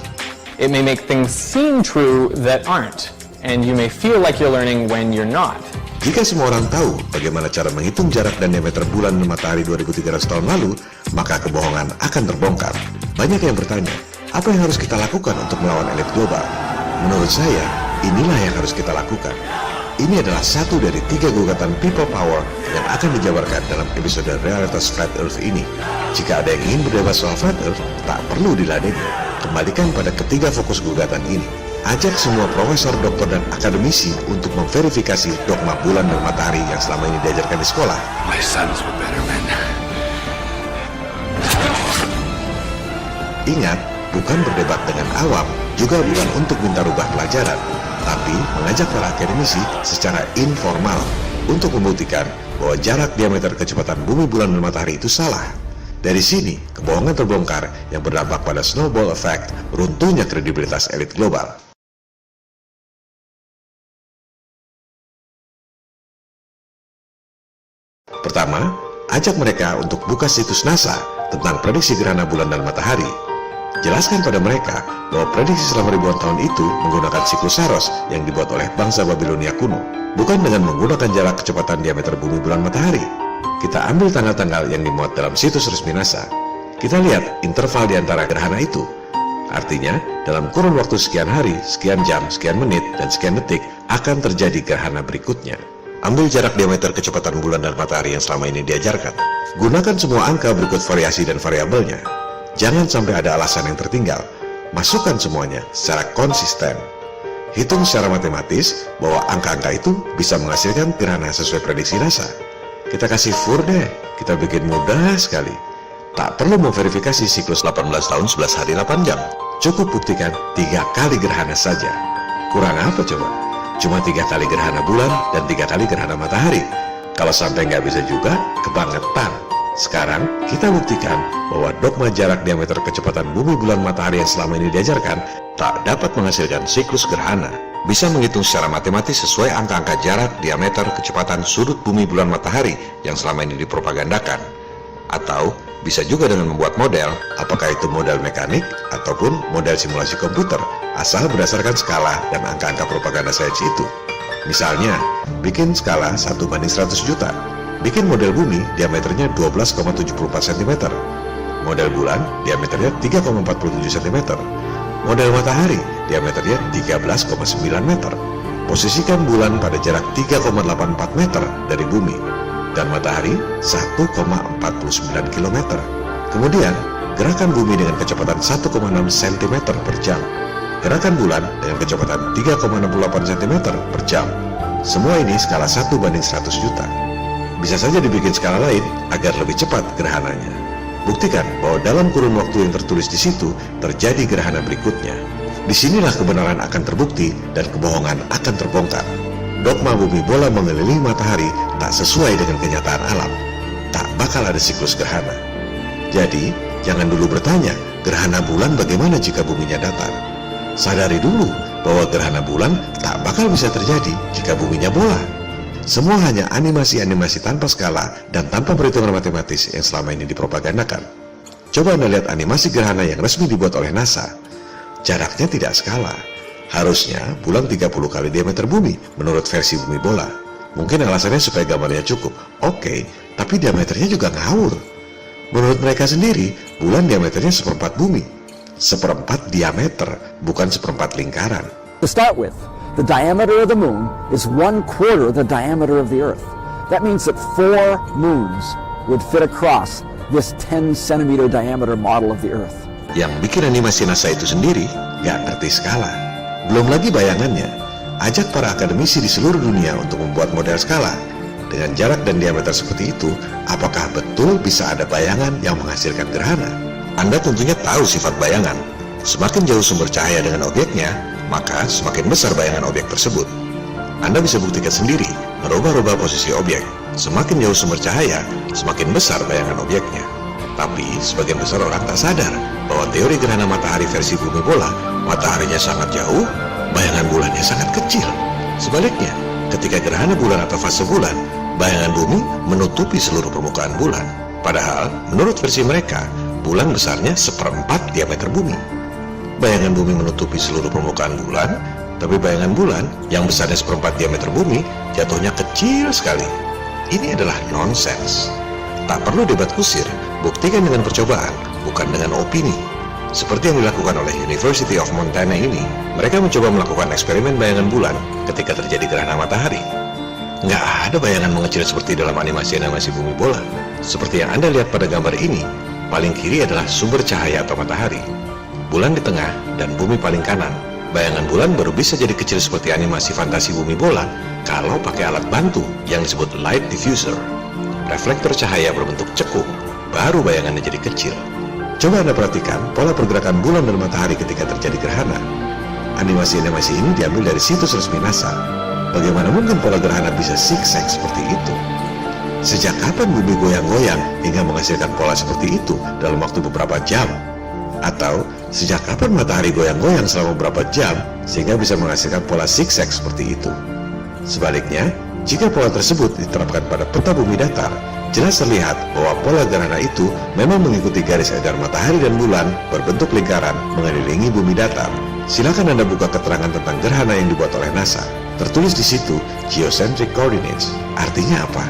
It may make things seem true that aren't, and you may feel like you're learning when you're not. Jika semua orang tahu bagaimana cara menghitung jarak dan diameter bulan dan matahari 2300 tahun lalu, maka kebohongan akan terbongkar. Banyak yang bertanya, apa yang harus kita lakukan untuk melawan elit global? Menurut saya, inilah yang harus kita lakukan. Ini adalah satu dari 3 gugatan people power yang akan dijabarkan dalam episode Realitas Flat Earth ini. Jika ada yang ingin berdebat soal Flat Earth, tak perlu diladeni. Kembalikan pada ketiga fokus gugatan ini. Ajak semua profesor, doktor, dan akademisi untuk memverifikasi dogma bulan dan matahari yang selama ini diajarkan di sekolah. My sons were better men. Ingat, bukan berdebat dengan awam, juga bukan untuk minta rubah pelajaran, tapi mengajak para akademisi secara informal untuk membuktikan bahwa jarak, diameter, kecepatan bumi, bulan, dan matahari itu salah. Dari sini, kebohongan terbongkar yang berdampak pada snowball effect, runtuhnya kredibilitas elit global. Pertama, ajak mereka untuk buka situs NASA tentang prediksi gerhana bulan dan matahari. Jelaskan pada mereka bahwa prediksi selama ribuan tahun itu menggunakan siklus Saros yang dibuat oleh bangsa Babilonia kuno, bukan dengan menggunakan jarak, kecepatan, diameter bumi, bulan, matahari. Kita ambil tanggal-tanggal yang dimuat dalam situs resmi NASA. Kita lihat interval di antara gerhana itu. Artinya, dalam kurun waktu sekian hari, sekian jam, sekian menit, dan sekian detik akan terjadi gerhana berikutnya. Ambil jarak, diameter, kecepatan bulan dan matahari yang selama ini diajarkan. Gunakan semua angka berikut variasi dan variabelnya. Jangan sampai ada alasan yang tertinggal. Masukkan semuanya secara konsisten. Hitung secara matematis bahwa angka-angka itu bisa menghasilkan gerhana sesuai prediksi NASA. Kita kasih fur deh, kita bikin mudah sekali. Tak perlu memverifikasi siklus 18 tahun 11 hari 8 jam. Cukup buktikan 3 kali gerhana saja. Kurang apa coba? Cuma 3 kali gerhana bulan dan 3 kali gerhana matahari. Kalau sampai nggak bisa juga, kebangetan. Sekarang, kita buktikan bahwa dogma jarak, diameter, kecepatan bumi, bulan, matahari yang selama ini diajarkan tak dapat menghasilkan siklus gerhana. Bisa menghitung secara matematis sesuai angka-angka jarak, diameter, kecepatan, sudut bumi, bulan, matahari yang selama ini dipropagandakan. Atau bisa juga dengan membuat model, apakah itu model mekanik ataupun model simulasi komputer, asal berdasarkan skala dan angka-angka propaganda sains itu. Misalnya, bikin skala 1:100 juta. Bikin model bumi, diameternya 12,74 cm. Model bulan, diameternya 3,47 cm. Model matahari, diameternya 13,9 meter. Posisikan bulan pada jarak 3,84 meter dari bumi, dan matahari 1,49 km. Kemudian, gerakan bumi dengan kecepatan 1,6 cm per jam. Gerakan bulan dengan kecepatan 3,68 cm per jam. Semua ini skala 1:100 juta. Bisa saja dibikin skala lain agar lebih cepat gerhananya. Buktikan bahwa dalam kurun waktu yang tertulis di situ terjadi gerhana berikutnya. Disinilah kebenaran akan terbukti dan kebohongan akan terbongkar. Dogma bumi bola mengelilingi matahari tak sesuai dengan kenyataan alam. Tak bakal ada siklus gerhana. Jadi, jangan dulu bertanya, gerhana bulan bagaimana jika buminya datar? Sadari dulu bahwa gerhana bulan tak bakal bisa terjadi jika buminya bola. Semua hanya animasi-animasi tanpa skala dan tanpa perhitungan matematis yang selama ini dipropagandakan. Coba Anda lihat animasi gerhana yang resmi dibuat oleh NASA. Jaraknya tidak skala. Harusnya bulan 30 kali diameter bumi menurut versi bumi bola. Mungkin alasannya supaya gambarnya cukup. Oke, tapi diameternya juga ngawur. Menurut mereka sendiri, bulan diameternya seperempat bumi. Seperempat diameter, bukan seperempat lingkaran. To start with, the diameter of the moon is 1/4 the diameter of the Earth. That means that 4 moons would fit across this 10-centimeter diameter model of the Earth. Yang bikin animasi NASA itu sendiri gak ngerti skala. Belum lagi bayangannya. Ajak para akademisi di seluruh dunia untuk membuat model skala. Dengan jarak dan diameter seperti itu, apakah betul bisa ada bayangan yang menghasilkan gerhana? Anda tentunya tahu sifat bayangan. Semakin jauh sumber cahaya dengan objeknya, maka semakin besar bayangan objek tersebut. Anda bisa buktikan sendiri, merubah-rubah posisi objek. Semakin jauh sumber cahaya, semakin besar bayangan objeknya. Tapi, sebagian besar orang tak sadar bahwa teori gerhana matahari versi bumi bola, mataharinya sangat jauh, bayangan bulannya sangat kecil. Sebaliknya, ketika gerhana bulan atau fase bulan, bayangan bumi menutupi seluruh permukaan bulan. Padahal, menurut versi mereka, bulan besarnya seperempat diameter bumi. Bayangan bumi menutupi seluruh permukaan bulan, tapi bayangan bulan yang besarnya seperempat diameter bumi jatuhnya kecil sekali. Ini adalah nonsens. Tak perlu debat kusir, buktikan dengan percobaan, bukan dengan opini. Seperti yang dilakukan oleh University of Montana ini, mereka mencoba melakukan eksperimen bayangan bulan ketika terjadi gerhana matahari. Nggak ada bayangan mengecil seperti dalam animasi-animasi bumi bola. Seperti yang Anda lihat pada gambar ini, paling kiri adalah sumber cahaya atau matahari. Bulan di tengah dan bumi paling kanan. Bayangan bulan baru bisa jadi kecil seperti animasi fantasi bumi bola kalau pakai alat bantu yang disebut light diffuser. Reflektor cahaya berbentuk cekung, baru bayangannya jadi kecil. Coba Anda perhatikan pola pergerakan bulan dan matahari ketika terjadi gerhana. Animasi-animasi ini diambil dari situs resmi NASA. Bagaimana mungkin pola gerhana bisa zigzag seperti itu? Sejak kapan bumi goyang-goyang hingga menghasilkan pola seperti itu dalam waktu beberapa jam? Atau sejak kapan matahari goyang-goyang selama beberapa jam sehingga bisa menghasilkan pola zigzag seperti itu? Sebaliknya, jika pola tersebut diterapkan pada peta bumi datar, jelas terlihat bahwa pola gerhana itu memang mengikuti garis edar matahari dan bulan berbentuk lingkaran mengelilingi bumi datar. Silakan Anda buka keterangan tentang gerhana yang dibuat oleh NASA. Tertulis di situ geocentric coordinates. Artinya apa?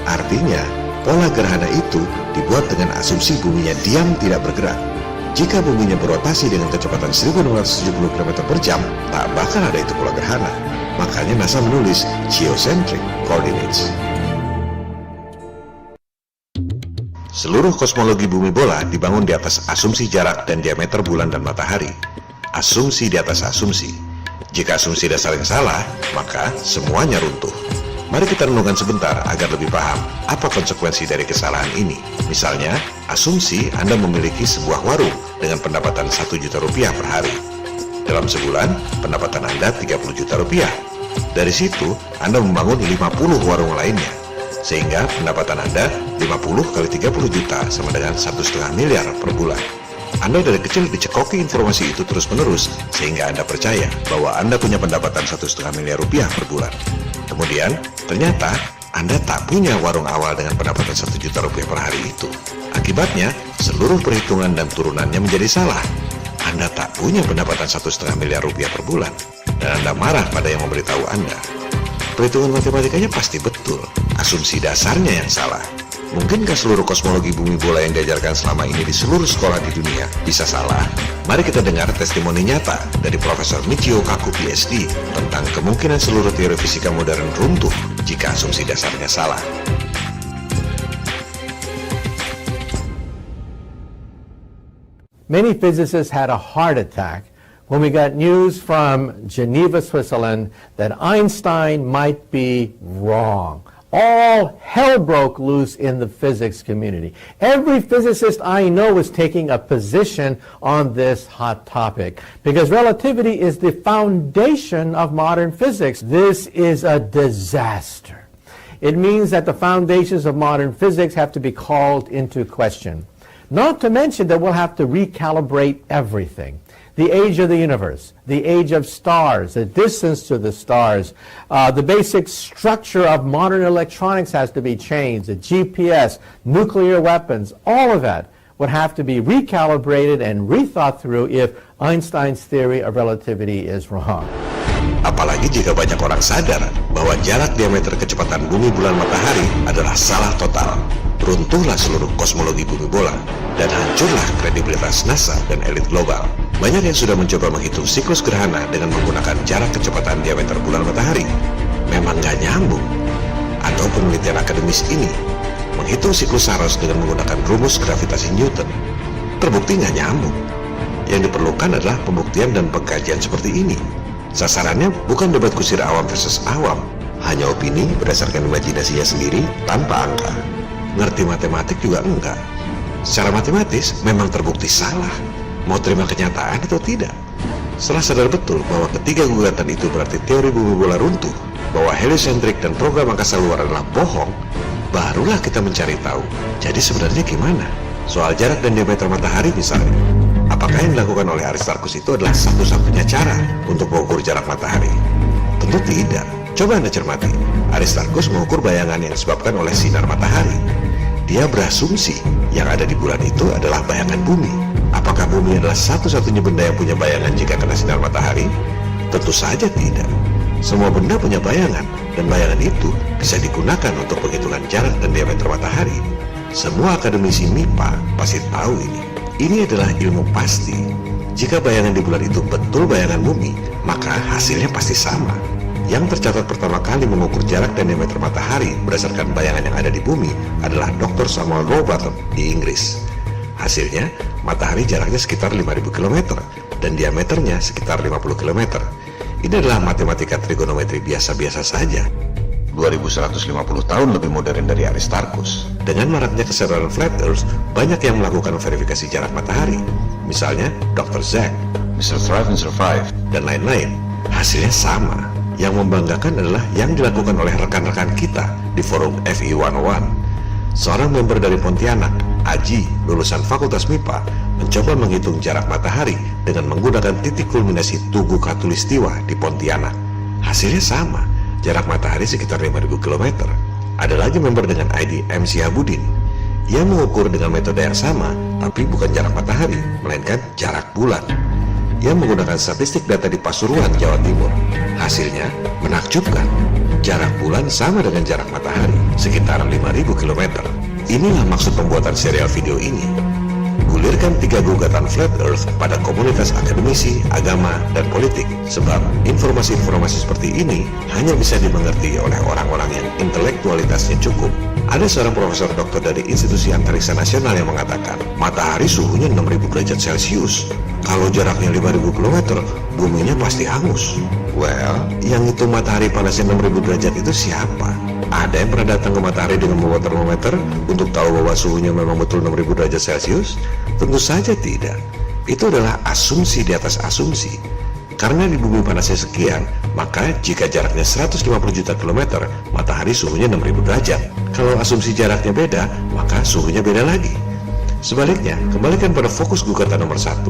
Artinya, pola gerhana itu dibuat dengan asumsi buminya diam tidak bergerak. Jika buminya berotasi dengan kecepatan 1670 km per jam, tak bakal ada itu pola gerhana. Makanya NASA menulis geocentric coordinates. Seluruh kosmologi bumi bola dibangun di atas asumsi jarak dan diameter bulan dan matahari. Asumsi di atas asumsi. Jika asumsi dasarnya salah, maka semuanya runtuh. Mari kita renungkan sebentar agar lebih paham apa konsekuensi dari kesalahan ini. Misalnya, asumsi Anda memiliki sebuah warung dengan pendapatan 1 juta rupiah per hari. Dalam sebulan, pendapatan Anda 30 juta rupiah. Dari situ, Anda membangun 50 warung lainnya. Sehingga pendapatan Anda 50 kali 30 juta sama dengan 1,5 miliar per bulan. Anda dari kecil dicekoki informasi itu terus-menerus sehingga Anda percaya bahwa Anda punya pendapatan 1,5 miliar rupiah per bulan. Kemudian, ternyata Anda tak punya warung awal dengan pendapatan 1 juta rupiah per hari itu. Akibatnya, seluruh perhitungan dan turunannya menjadi salah. Anda tak punya pendapatan 1,5 miliar rupiah per bulan. Dan Anda marah pada yang memberitahu Anda. Perhitungan matematikanya pasti betul. Asumsi dasarnya yang salah. Mungkinkah seluruh kosmologi bumi bola yang diajarkan selama ini di seluruh sekolah di dunia bisa salah? Mari kita dengar testimoni nyata dari Profesor Michio Kaku PhD tentang kemungkinan seluruh teori fisika modern runtuh jika asumsi dasarnya salah. Many physicists had a heart attack when we got news from Geneva, Switzerland, that Einstein might be wrong. all hell broke loose in the physics community. Every physicist I know is taking a position on this hot topic because relativity is the foundation of modern physics. This is a disaster. It means that the foundations of modern physics have to be called into question. Not to mention that we'll have to recalibrate everything. The age of the universe, the age of stars, the distance to the stars, the basic structure of modern electronics has to be changed, the GPS, nuclear weapons, all of that would have to be recalibrated and rethought through if Einstein's theory of relativity is wrong. Apalagi jika banyak orang sadar bahwa jarak diameter kecepatan bumi bulan matahari adalah salah total. Runtuhlah seluruh kosmologi bumi bola dan hancurlah kredibilitas NASA dan elit global. Banyak yang sudah mencoba menghitung siklus gerhana dengan menggunakan jarak kecepatan diameter bulan matahari. Memang gak nyambung. Atau penelitian akademis ini menghitung siklus Saros dengan menggunakan rumus gravitasi Newton. Terbukti gak nyambung. Yang diperlukan adalah pembuktian dan pengkajian seperti ini. Sasarannya bukan debat kusir awam versus awam, hanya opini berdasarkan imajinasinya sendiri tanpa angka. Ngerti matematik juga enggak. Secara matematis memang terbukti salah. Mau terima kenyataan atau tidak? Setelah sadar betul bahwa ketiga gugatan itu berarti teori bumi bola runtuh, bahwa heliosentrik dan program angkasa luar adalah bohong, barulah kita mencari tahu. Jadi sebenarnya gimana? Soal jarak dan diameter matahari misalnya. Apakah yang dilakukan oleh Aristarchus itu adalah satu-satunya cara untuk mengukur jarak matahari? Tentu tidak. Coba Anda cermati. Aristarchus mengukur bayangan yang disebabkan oleh sinar matahari. Dia berasumsi yang ada di bulan itu adalah bayangan bumi. Apakah bumi adalah satu-satunya benda yang punya bayangan jika kena sinar matahari? Tentu saja tidak. Semua benda punya bayangan, dan bayangan itu bisa digunakan untuk penghitungan jarak dan diameter matahari. Semua akademisi MIPA pasti tahu ini. Ini adalah ilmu pasti. Jika bayangan di bulan itu betul bayangan bumi, maka hasilnya pasti sama. Yang tercatat pertama kali mengukur jarak dan diameter matahari berdasarkan bayangan yang ada di bumi adalah Dr. Samuel Rowbotham di Inggris. Hasilnya, matahari jaraknya sekitar 5.000 km dan diameternya sekitar 50 km. Ini adalah matematika trigonometri biasa-biasa saja. 2150 tahun lebih modern dari Aristarchus. Dengan maraknya kesadaran Flat Earth, banyak yang melakukan verifikasi jarak matahari. Misalnya Dr. Zach, Mr. Thrive and Survive, dan lain-lain. Hasilnya sama. Yang membanggakan adalah yang dilakukan oleh rekan-rekan kita di forum FI 101. Seorang member dari Pontianak, Aji, lulusan Fakultas MIPA, mencoba menghitung jarak matahari dengan menggunakan titik kulminasi Tugu Khatulistiwa di Pontianak. Hasilnya sama. Jarak matahari sekitar 5.000 km. Ada lagi member dengan ID M. Sihabudin. Ia mengukur dengan metode yang sama, tapi bukan jarak matahari, melainkan jarak bulan. Ia menggunakan statistik data di Pasuruan, Jawa Timur. Hasilnya menakjubkan. Jarak bulan sama dengan jarak matahari, sekitar 5.000 km. Inilah maksud pembuatan serial video ini. Gulirkan 3 gugatan Flat Earth pada komunitas akademisi, agama, dan politik. Sebab informasi-informasi seperti ini hanya bisa dimengerti oleh orang-orang yang intelektualitasnya cukup. Ada seorang profesor doktor dari Institusi Antariksa Nasional yang mengatakan, matahari suhunya 6.000 derajat Celcius. Kalau jaraknya 5.000 km, buminya pasti hangus. Well, yang hitung matahari panasnya 6.000 derajat itu siapa? Ada yang pernah datang ke matahari dengan membawa termometer untuk tahu bahwa suhunya memang betul 6.000 derajat Celcius? Tentu saja tidak. Itu adalah asumsi di atas asumsi. Karena di bumi panasnya sekian, maka jika jaraknya 150 juta kilometer, matahari suhunya 6.000 derajat. Kalau asumsi jaraknya beda, maka suhunya beda lagi. Sebaliknya, kembalikan pada fokus gugatan nomor 1.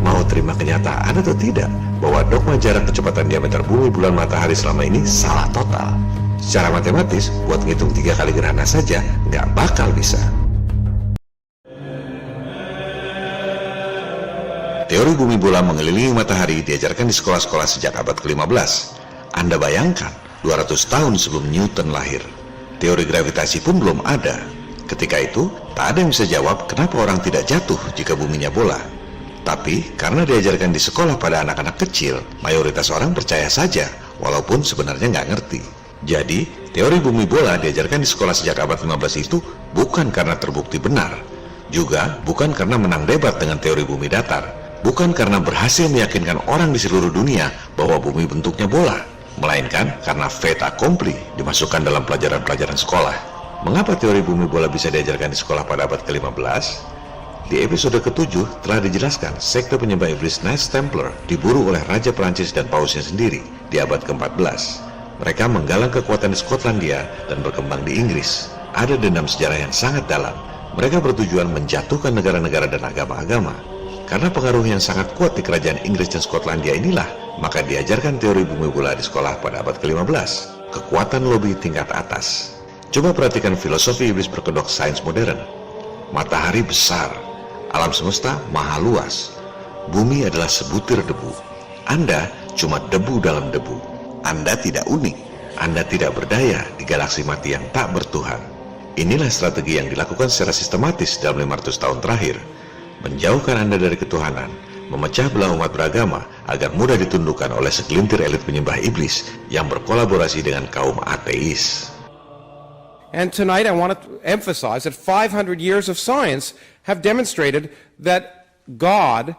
Mau terima kenyataan atau tidak bahwa dogma jarak kecepatan diameter bumi bulan matahari selama ini salah total? Secara matematis, buat ngitung 3 kali gerhana saja nggak bakal bisa. Teori bumi bola mengelilingi matahari diajarkan di sekolah-sekolah sejak abad ke-15. Anda bayangkan, 200 tahun sebelum Newton lahir. Teori gravitasi pun belum ada. Ketika itu, tak ada yang bisa jawab kenapa orang tidak jatuh jika buminya bola. Tapi, karena diajarkan di sekolah pada anak-anak kecil, mayoritas orang percaya saja, walaupun sebenarnya nggak ngerti. Jadi, teori bumi bola diajarkan di sekolah sejak abad 15 itu bukan karena terbukti benar. Juga bukan karena menang debat dengan teori bumi datar. Bukan karena berhasil meyakinkan orang di seluruh dunia bahwa bumi bentuknya bola. melainkan karena fait accompli dimasukkan dalam pelajaran-pelajaran sekolah. Mengapa teori bumi bola bisa diajarkan di sekolah pada abad ke-15? Di episode ke-7 telah dijelaskan sekte penyembah iblis Knights Templar diburu oleh Raja Perancis dan Pausnya sendiri di abad ke-14. Mereka menggalang kekuatan di Skotlandia dan berkembang di Inggris. Ada dendam sejarah yang sangat dalam. Mereka bertujuan menjatuhkan negara-negara dan agama-agama. Karena pengaruh yang sangat kuat di kerajaan Inggris dan Skotlandia inilah, maka diajarkan teori bumi bola di sekolah pada abad ke-15. Kekuatan lobi tingkat atas. Coba perhatikan filosofi iblis berkedok sains modern. Matahari besar, alam semesta maha luas. Bumi adalah sebutir debu. Anda cuma debu dalam debu. Anda tidak unik. Anda tidak berdaya di galaksi mati yang tak bertuhan. Inilah strategi yang dilakukan secara sistematis dalam 500 tahun terakhir. Menjauhkan Anda dari ketuhanan, memecah belah umat beragama agar mudah ditundukkan oleh segelintir elit penyembah iblis yang berkolaborasi dengan kaum ateis. And tonight I want to emphasize that 500 years of science have demonstrated that God,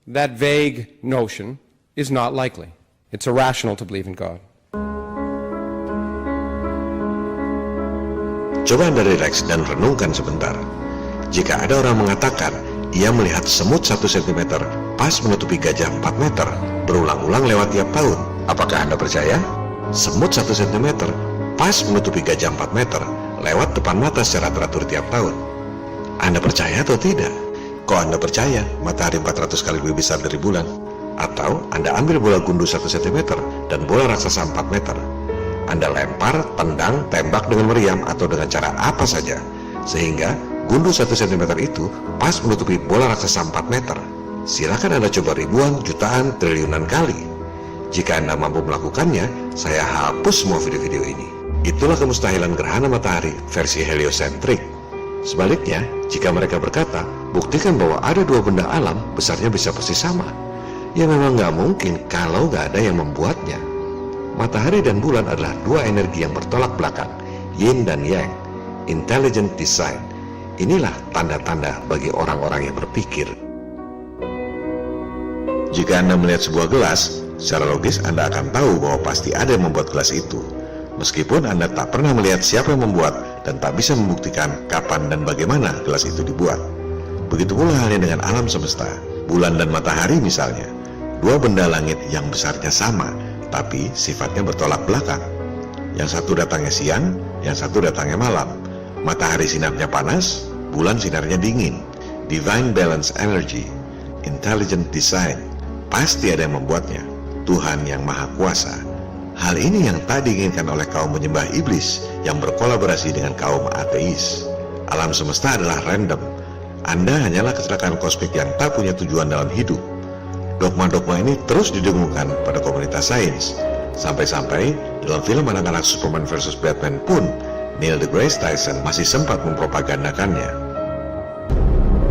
that vague notion, is not likely. It's irrational to believe in God. Coba Anda rileks dan renungkan sebentar. Jika ada orang mengatakan ia melihat semut 1 cm pas menutupi gajah 4 meter berulang-ulang lewat tiap tahun, apakah Anda percaya? Semut 1 cm pas menutupi gajah 4 meter lewat depan mata secara teratur tiap tahun. Anda percaya atau tidak? Kok Anda percaya matahari 400 kali lebih besar dari bulan? Atau Anda ambil bola gundu 1 cm dan bola raksasa 4 meter. Anda lempar, tendang, tembak dengan meriam atau dengan cara apa saja, sehingga gundu 1 cm itu pas menutupi bola raksasa 4 meter. Silakan Anda coba ribuan, jutaan, triliunan kali. Jika Anda mampu melakukannya, saya hapus semua video-video ini. Itulah kemustahilan gerhana matahari versi heliosentrik. Sebaliknya, jika mereka berkata, buktikan bahwa ada dua benda alam, besarnya bisa persis sama. Ya memang nggak mungkin kalau nggak ada yang membuatnya. Matahari dan bulan adalah dua energi yang bertolak belakang, yin dan yang, intelligent design. Inilah tanda-tanda bagi orang-orang yang berpikir. Jika Anda melihat sebuah gelas, secara logis Anda akan tahu bahwa pasti ada yang membuat gelas itu. Meskipun Anda tak pernah melihat siapa yang membuat dan tak bisa membuktikan kapan dan bagaimana gelas itu dibuat. Begitu pula halnya dengan alam semesta, bulan dan matahari misalnya. Dua benda langit yang besarnya sama, tapi sifatnya bertolak belakang. Yang satu datangnya siang, yang satu datangnya malam. Matahari sinarnya panas, bulan sinarnya dingin. Divine balance energy, intelligent design. Pasti ada yang membuatnya, Tuhan yang maha kuasa. Hal ini yang tak diinginkan oleh kaum penyembah iblis yang berkolaborasi dengan kaum ateis. Alam semesta adalah random. Anda hanyalah kecelakaan kosmik yang tak punya tujuan dalam hidup. Dogma-dogma ini terus didengungkan pada komunitas sains. Sampai-sampai dalam film anak-anak Superman vs Batman pun, Neil deGrasse Tyson masih sempat mempropagandakannya.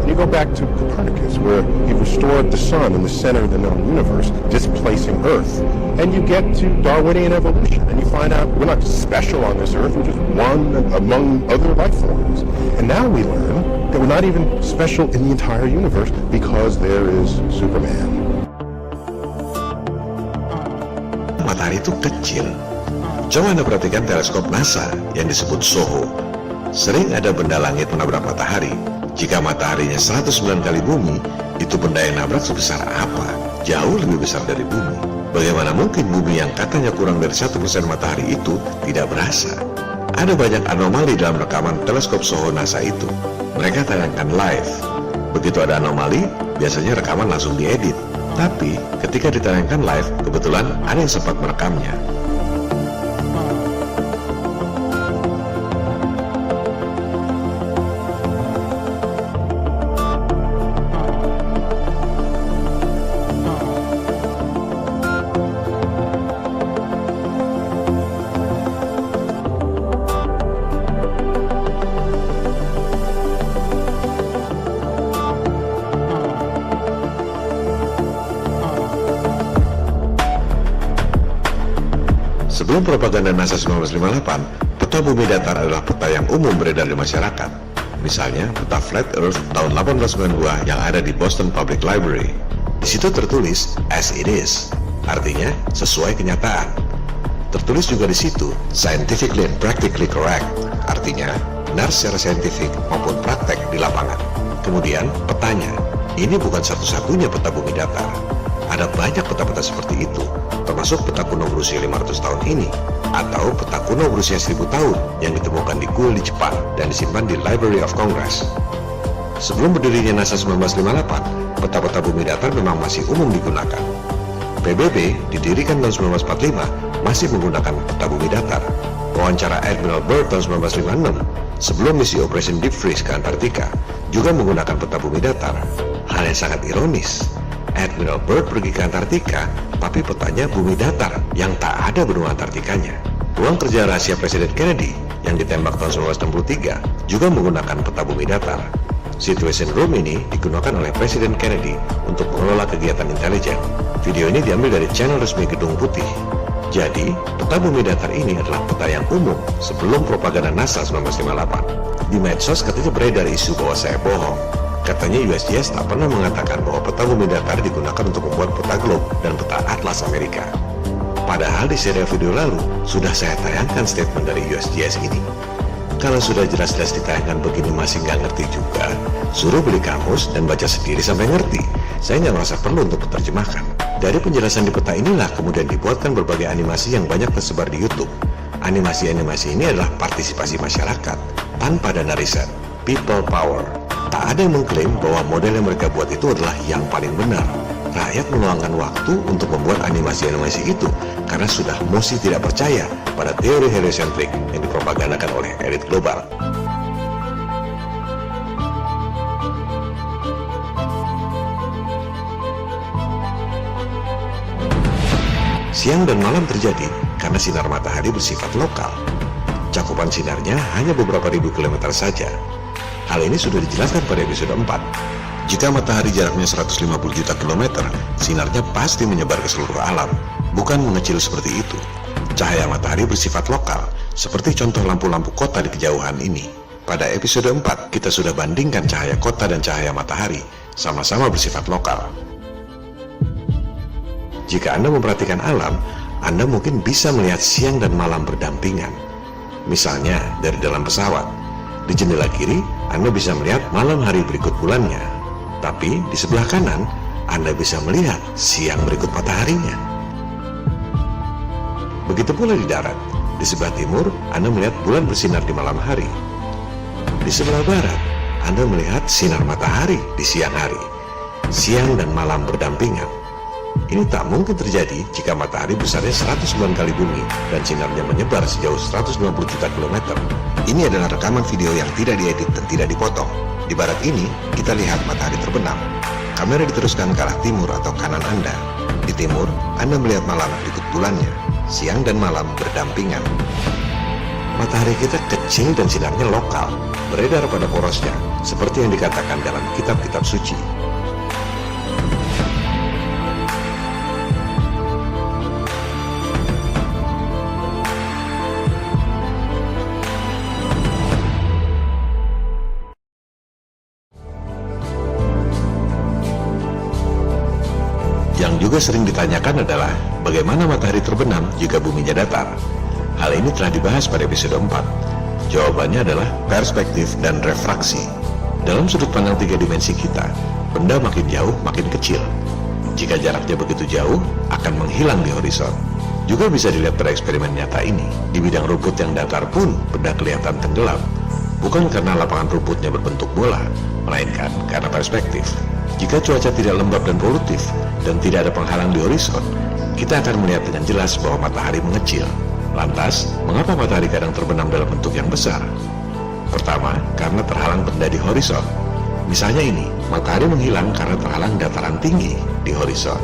You go back to Copernicus, where he restored the sun in the center of the known universe, displacing Earth. And you get to Darwinian evolution, and you find out we're not special on this Earth, we're just one among other life forms. And now we learn that we're not even special in the entire universe because there is Superman. Matahari itu kecil. Coba Anda perhatikan teleskop NASA yang disebut SOHO. Sering ada benda langit menabrak matahari. Jika mataharinya 109 kali bumi, itu benda yang nabrak sebesar apa? Jauh lebih besar dari bumi. Bagaimana mungkin bumi yang katanya kurang dari 1% matahari itu tidak berasa? Ada banyak anomali dalam rekaman teleskop SOHO NASA itu. Mereka tayangkan live. Begitu ada anomali, biasanya rekaman langsung diedit. Tapi ketika ditayangkan live, kebetulan ada yang sempat merekamnya. Sebelum propaganda NASA 1958, peta bumi datar adalah peta yang umum beredar di masyarakat. Misalnya, peta Flat Earth tahun 1892 yang ada di Boston Public Library. Di situ tertulis as it is, artinya sesuai kenyataan. Tertulis juga di situ, scientifically and practically correct, artinya benar secara saintifik maupun praktek di lapangan. Kemudian petanya, ini bukan satu-satunya peta bumi datar. Ada banyak peta-peta seperti itu, termasuk peta kuno berusia 500 tahun ini, atau peta kuno berusia 1000 tahun yang ditemukan di kuil di Jepang dan disimpan di Library of Congress. Sebelum berdirinya NASA 1958, peta-peta bumi datar memang masih umum digunakan. PBB didirikan tahun 1945 masih menggunakan peta bumi datar. Wawancara Admiral Byrd tahun 1956 sebelum misi Operation Deep Freeze ke Antartika juga menggunakan peta bumi datar. Hal yang sangat ironis, Admiral Byrd pergi ke Antartika, tapi petanya bumi datar yang tak ada benua Antartikanya. Ruang kerja rahasia Presiden Kennedy yang ditembak tahun 1963 juga menggunakan peta bumi datar. Situation Room ini digunakan oleh Presiden Kennedy untuk mengelola kegiatan intelijen. Video ini diambil dari channel resmi Gedung Putih. Jadi, peta bumi datar ini adalah peta yang umum sebelum propaganda NASA 1958. Di medsos katanya beredar isu bahwa saya bohong. Katanya USGS tak pernah mengatakan bahwa peta bumi datar digunakan untuk membuat peta globe dan peta atlas Amerika. Padahal di serial video lalu, sudah saya tayangkan statement dari USGS ini. Kalau sudah jelas-jelas ditayangkan begini masih nggak ngerti juga, suruh beli kamus dan baca sendiri sampai ngerti. Saya nggak merasa perlu untuk menerjemahkan. Dari penjelasan di peta inilah kemudian dibuatkan berbagai animasi yang banyak tersebar di YouTube. Animasi-animasi ini adalah partisipasi masyarakat, tanpa dana riset, people power. Tak ada yang mengklaim bahwa model yang mereka buat itu adalah yang paling benar. Rakyat meluangkan waktu untuk membuat animasi-animasi itu karena sudah mesti tidak percaya pada teori heliocentrik yang dipropagandakan oleh elit global. Siang dan malam terjadi karena sinar matahari bersifat lokal. Cakupan sinarnya hanya beberapa ribu kilometer saja. Hal ini sudah dijelaskan pada episode 4. Jika matahari jaraknya 150 juta kilometer, sinarnya pasti menyebar ke seluruh alam, bukan mengecil seperti itu. Cahaya matahari bersifat lokal, seperti contoh lampu-lampu kota di kejauhan ini. Pada episode 4, kita sudah bandingkan cahaya kota dan cahaya matahari, sama-sama bersifat lokal. Jika Anda memperhatikan alam, Anda mungkin bisa melihat siang dan malam berdampingan. Misalnya, dari dalam pesawat. Di jendela kiri, Anda bisa melihat malam hari berikut bulannya. Tapi di sebelah kanan, Anda bisa melihat siang berikut mataharinya. Begitu pula di darat. Di sebelah timur, Anda melihat bulan bersinar di malam hari. Di sebelah barat, Anda melihat sinar matahari di siang hari. Siang dan malam berdampingan. Ini tak mungkin terjadi jika matahari besarnya 109 kali bumi dan sinarnya menyebar sejauh 190 juta kilometer. Ini adalah rekaman video yang tidak diedit dan tidak dipotong. Di barat ini, kita lihat matahari terbenam. Kamera diteruskan ke arah timur atau kanan Anda. Di timur, Anda melihat malam berikut bulannya. Siang dan malam berdampingan. Matahari kita kecil dan sinarnya lokal, beredar pada porosnya, seperti yang dikatakan dalam kitab-kitab suci. Yang juga sering ditanyakan adalah bagaimana matahari terbenam jika buminya datar. Hal ini telah dibahas pada episode 4. Jawabannya adalah perspektif dan refraksi. Dalam sudut pandang 3 dimensi kita, benda makin jauh makin kecil. Jika jaraknya begitu jauh, akan menghilang di horizon. Juga bisa dilihat pada eksperimen nyata ini. Di bidang rumput yang datar pun benda kelihatan tenggelam. Bukan karena lapangan rumputnya berbentuk bola, melainkan karena perspektif. Jika cuaca tidak lembab dan polutif, dan tidak ada penghalang di horizon, kita akan melihat dengan jelas bahwa matahari mengecil. Lantas, mengapa matahari kadang terbenam dalam bentuk yang besar? Pertama, karena terhalang benda di horizon. Misalnya ini, matahari menghilang karena terhalang dataran tinggi di horizon.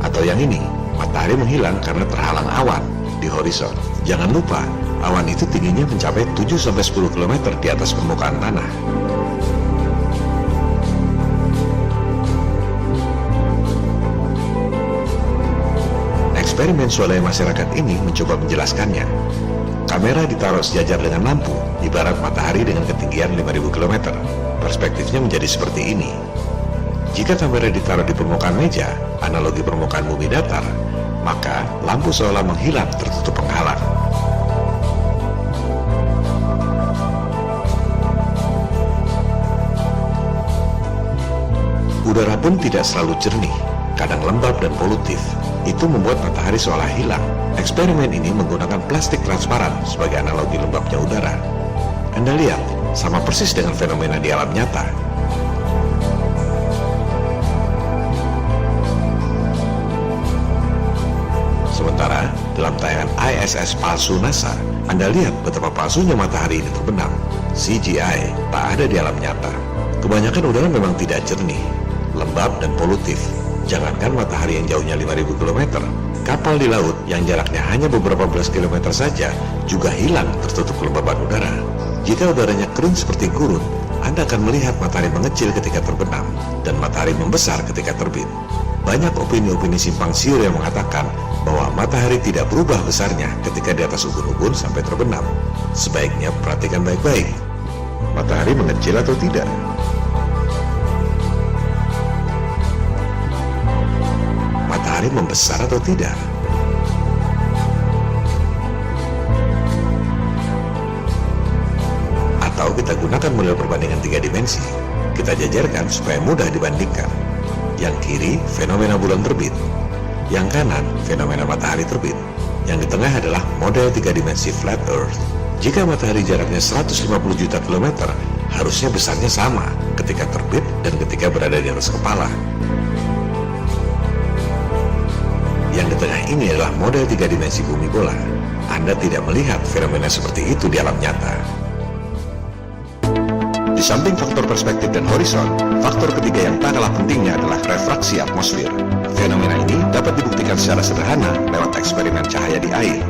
Atau yang ini, matahari menghilang karena terhalang awan di horizon. Jangan lupa, awan itu tingginya mencapai 7-10 km di atas permukaan tanah. Eksperimen swadaya masyarakat ini mencoba menjelaskannya. Kamera ditaruh sejajar dengan lampu, ibarat matahari dengan ketinggian 5.000 km. Perspektifnya menjadi seperti ini. Jika kamera ditaruh di permukaan meja, analogi permukaan bumi datar, maka lampu seolah menghilang tertutup penghalang. Udara pun tidak selalu jernih, kadang lembab dan polutif. Itu membuat matahari seolah hilang. Eksperimen ini menggunakan plastik transparan sebagai analogi lembabnya udara. Anda lihat, sama persis dengan fenomena di alam nyata. Sementara, dalam tayangan ISS palsu NASA, Anda lihat betapa palsunya matahari ini terbenam. CGI, tak ada di alam nyata. Kebanyakan udara memang tidak jernih, lembab dan polutif. Jangankan matahari yang jauhnya 5.000 km, kapal di laut yang jaraknya hanya beberapa belas kilometer saja juga hilang tertutup kelembaban udara. Jika udaranya kering seperti gurun, Anda akan melihat matahari mengecil ketika terbenam dan matahari membesar ketika terbit. Banyak opini-opini simpang siur yang mengatakan bahwa matahari tidak berubah besarnya ketika di atas ubun-ubun sampai terbenam. Sebaiknya perhatikan baik-baik. Matahari mengecil atau tidak? Matahari membesar atau tidak? Atau kita gunakan model perbandingan 3 dimensi. Kita jajarkan supaya mudah dibandingkan. Yang kiri, fenomena bulan terbit. Yang kanan, fenomena matahari terbit. Yang di tengah adalah model 3 dimensi flat earth. Jika matahari jaraknya 150 juta kilometer, harusnya besarnya sama ketika terbit dan ketika berada di atas kepala. Yang di tengah ini adalah model 3 dimensi bumi bola. Anda tidak melihat fenomena seperti itu di alam nyata. Di samping faktor perspektif dan horizon, faktor ketiga yang tak kalah pentingnya adalah refraksi atmosfer. Fenomena ini dapat dibuktikan secara sederhana lewat eksperimen cahaya di air.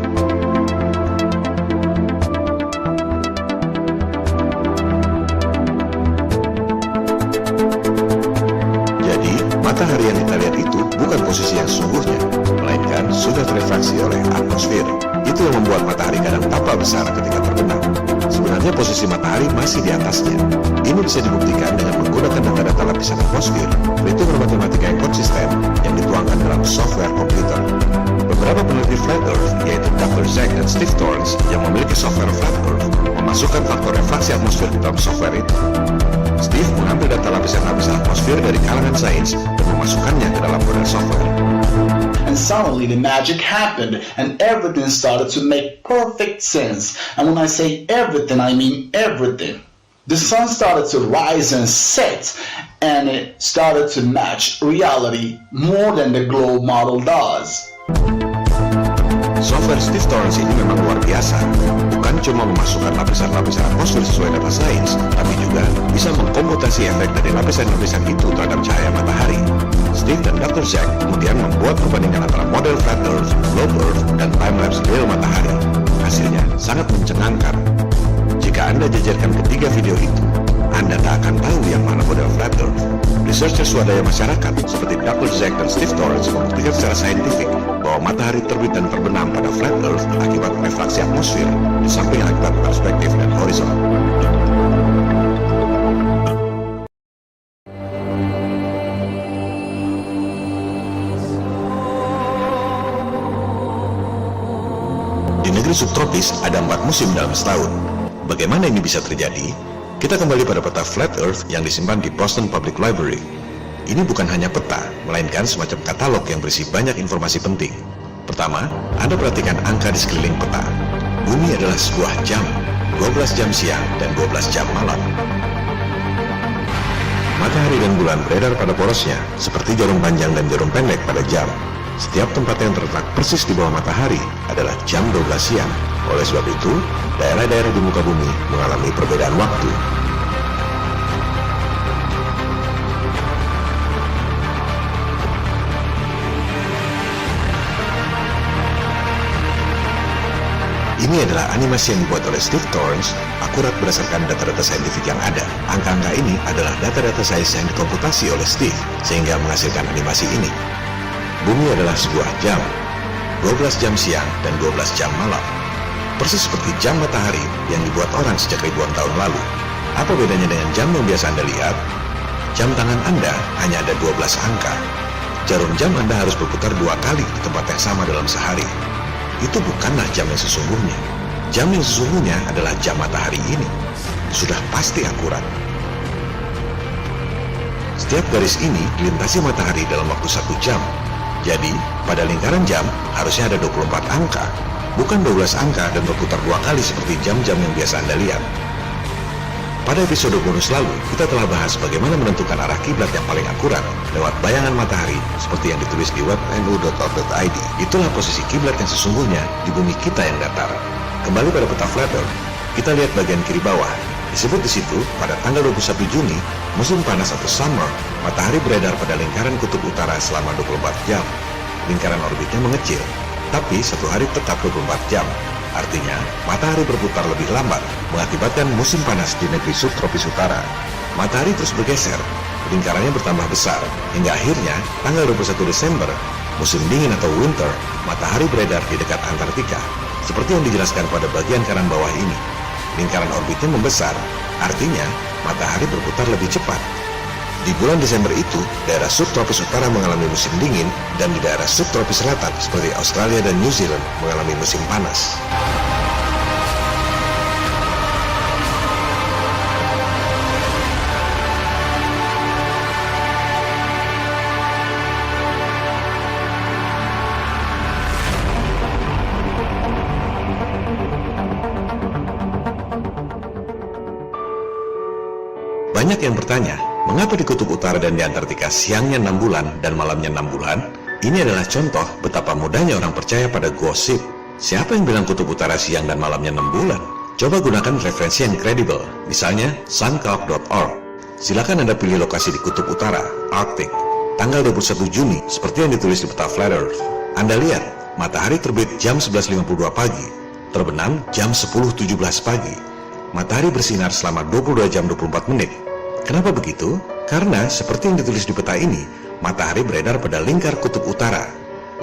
Jadi, matahari yang kita lihat itu bukan posisi yang sesungguhnya, melainkan sudah terefraksi oleh atmosfer. Itu yang membuat matahari kadang tampak besar ketika terbenam. Sebenarnya posisi matahari masih di atasnya. Ini bisa dibuktikan dengan menggunakan data-data lapisan atmosfer, perhitungan matematika yang konsisten yang dituangkan dalam software komputer. Beberapa peneliti Flat Earth, yaitu Dr. Zach dan Steve Torrance, yang memiliki software Flat Earth, memasukkan faktor refraksi atmosfer ke dalam software itu. Steve mengambil data lapisan-lapisan atmosfer dari kalangan sains dan memasukkannya ke dalam model software. And suddenly the magic happened and everything started to make perfect sense. And when I say everything, I mean everything. The sun started to rise and set, and it started to match reality more than the globe model does. Software Steve Torrance ini memang luar biasa. Bukan cuma memasukkan lapisan-lapisan atmosfer sesuai data sains, tapi juga bisa mengkomputasi efek dari lapisan-lapisan itu terhadap cahaya matahari. Steve dan Dr. Zach kemudian membuat perbandingan antara model Flat Earth, Globe Earth, dan time-lapse real matahari. Hasilnya sangat mencengangkan. Jika Anda jajarkan ketiga video itu, Anda tak akan tahu yang mana model Flat Earth. Researcher swadaya masyarakat seperti Dr. Zach dan Steve Torrance membuktikan secara saintifik bahwa matahari terbit dan terbenam pada Flat Earth akibat refraksi atmosfer, di samping akibat perspektif dan horizon. Di negeri subtropis ada 4 musim dalam setahun. Bagaimana ini bisa terjadi? Kita kembali pada peta Flat Earth yang disimpan di Boston Public Library. Ini bukan hanya peta, melainkan semacam katalog yang berisi banyak informasi penting. Pertama, Anda perhatikan angka di sekeliling peta. Bumi adalah sebuah jam, 12 jam siang dan 12 jam malam. Matahari dan bulan beredar pada porosnya, seperti jarum panjang dan jarum pendek pada jam. Setiap tempat yang terletak persis di bawah matahari adalah jam 12 siang. Oleh sebab itu, daerah-daerah di muka bumi mengalami perbedaan waktu. Ini adalah animasi yang dibuat oleh Steve Torrance, akurat berdasarkan data-data saintifik yang ada. Angka-angka ini adalah data-data sains yang dikomputasi oleh Steve, sehingga menghasilkan animasi ini. Bumi adalah sebuah jam, 12 jam siang dan 12 jam malam. Persis seperti jam matahari yang dibuat orang sejak ribuan tahun lalu. Apa bedanya dengan jam yang biasa Anda lihat? Jam tangan Anda hanya ada 12 angka. Jarum jam Anda harus berputar 2 kali di tempat yang sama dalam sehari. itu bukanlah jam yang sesungguhnya. Jam yang sesungguhnya adalah jam matahari ini. Sudah pasti akurat. Setiap garis ini dilintasi matahari dalam waktu 1 jam. Jadi, pada lingkaran jam harusnya ada 24 angka, bukan 12 angka dan berputar 2 kali seperti jam-jam yang biasa Anda lihat. Pada episode bonus lalu, kita telah bahas bagaimana menentukan arah kiblat yang paling akurat lewat bayangan matahari seperti yang ditulis di web nu.org.id. Itulah posisi kiblat yang sesungguhnya di bumi kita yang datar. Kembali pada peta flat earth, kita lihat bagian kiri bawah. Disebut di situ, pada tanggal 21 Juni, musim panas atau summer, matahari beredar pada lingkaran kutub utara selama 24 jam. Lingkaran orbitnya mengecil, tapi satu hari tetap 24 jam. Artinya, matahari berputar lebih lambat, mengakibatkan musim panas di negeri subtropis utara. Matahari terus bergeser, lingkarannya bertambah besar, hingga akhirnya, tanggal 21 Desember, musim dingin atau winter, matahari beredar di dekat Antartika. Seperti yang dijelaskan pada bagian kanan bawah ini. Lingkaran orbitnya membesar, artinya, matahari berputar lebih cepat. Di bulan Desember itu, daerah subtropis utara mengalami musim dingin dan di daerah subtropis selatan seperti Australia dan New Zealand mengalami musim panas. Banyak yang bertanya, mengapa di kutub utara dan di Antartika siangnya 6 bulan dan malamnya 6 bulan? Ini adalah contoh betapa mudahnya orang percaya pada gosip. Siapa yang bilang kutub utara siang dan malamnya 6 bulan? Coba gunakan referensi yang kredibel, misalnya suncalc.org. Silakan Anda pilih lokasi di kutub utara, Arctic, tanggal 21 Juni, seperti yang ditulis di peta Flat Earth. Anda lihat, matahari terbit jam 11.52 pagi, terbenam jam 10.17 pagi. Matahari bersinar selama 22 jam 24 menit. Kenapa begitu? Karena seperti yang ditulis di peta ini, matahari beredar pada lingkar kutub utara.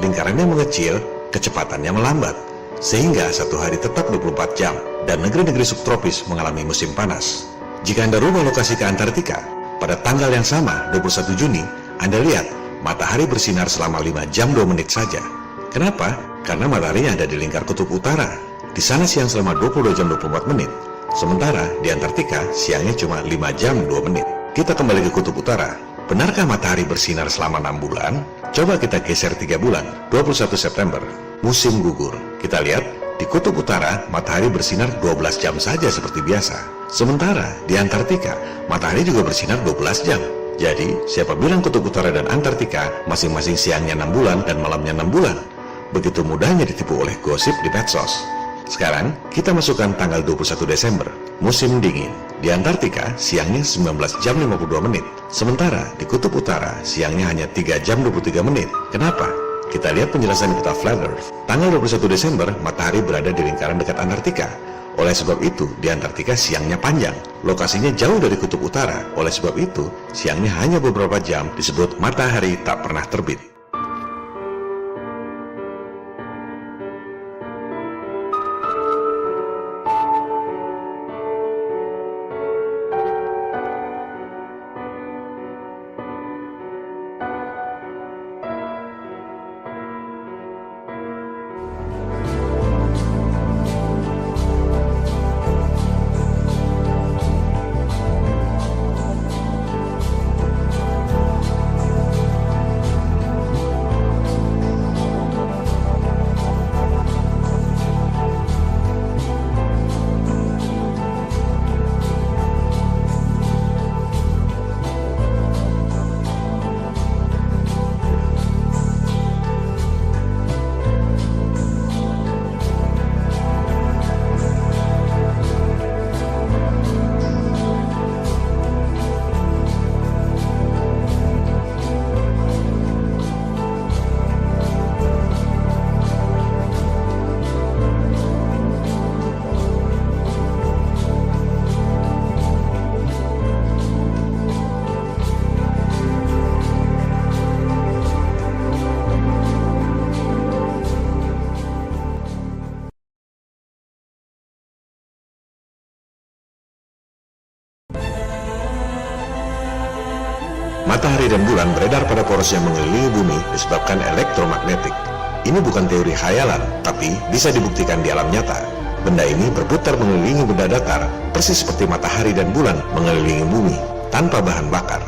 Lingkarannya mengecil, kecepatannya melambat, sehingga satu hari tetap 24 jam, dan negeri-negeri subtropis mengalami musim panas. Jika Anda rubah lokasi ke Antartika, pada tanggal yang sama, 21 Juni, Anda lihat, matahari bersinar selama 5 jam 2 menit saja. Kenapa? Karena mataharinya ada di lingkar kutub utara. Di sana siang selama 22 jam 24 menit. Sementara di Antartika siangnya cuma 5 jam 2 menit. Kita kembali ke kutub utara. Benarkah matahari bersinar selama 6 bulan? Coba kita geser 3 bulan, 21 September, musim gugur. Kita lihat, di kutub utara matahari bersinar 12 jam saja seperti biasa. Sementara di Antartika, matahari juga bersinar 12 jam. Jadi, siapa bilang kutub utara dan Antartika masing-masing siangnya 6 bulan dan malamnya 6 bulan? Begitu mudahnya ditipu oleh gosip di medsos. Sekarang, kita masukkan tanggal 21 Desember, musim dingin. Di Antartika, siangnya 19 jam 52 menit. Sementara, di kutub utara, siangnya hanya 3 jam 23 menit. Kenapa? Kita lihat penjelasan di peta Flat Earth. Tanggal 21 Desember, matahari berada di lingkaran dekat Antartika. Oleh sebab itu, di Antartika siangnya panjang. Lokasinya jauh dari kutub utara. Oleh sebab itu, siangnya hanya beberapa jam, disebut matahari tak pernah terbit. Matahari dan bulan beredar pada poros yang mengelilingi bumi disebabkan elektromagnetik. Ini bukan teori khayalan, tapi bisa dibuktikan di alam nyata. Benda ini berputar mengelilingi benda datar, persis seperti matahari dan bulan mengelilingi bumi, tanpa bahan bakar.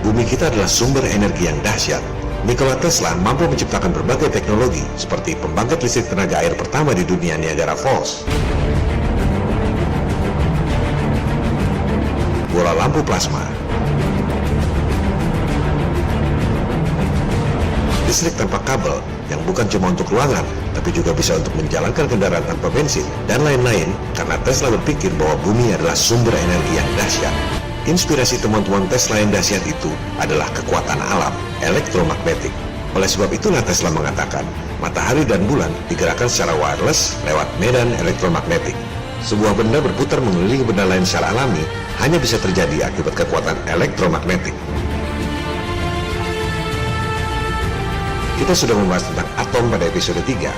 Bumi kita adalah sumber energi yang dahsyat. Nikola Tesla mampu menciptakan berbagai teknologi seperti pembangkit listrik tenaga air pertama di dunia, Niagara Falls, bola lampu plasma, listrik tanpa kabel yang bukan cuma untuk ruangan, tapi juga bisa untuk menjalankan kendaraan tanpa bensin, dan lain-lain, karena Tesla berpikir bahwa bumi adalah sumber energi yang dahsyat. Inspirasi teman-teman Tesla yang dahsyat itu adalah kekuatan alam, elektromagnetik. Oleh sebab itulah Tesla mengatakan, matahari dan bulan digerakkan secara wireless lewat medan elektromagnetik. Sebuah benda berputar mengelilingi benda lain secara alami hanya bisa terjadi akibat kekuatan elektromagnetik. Kita sudah membahas tentang atom pada episode 3.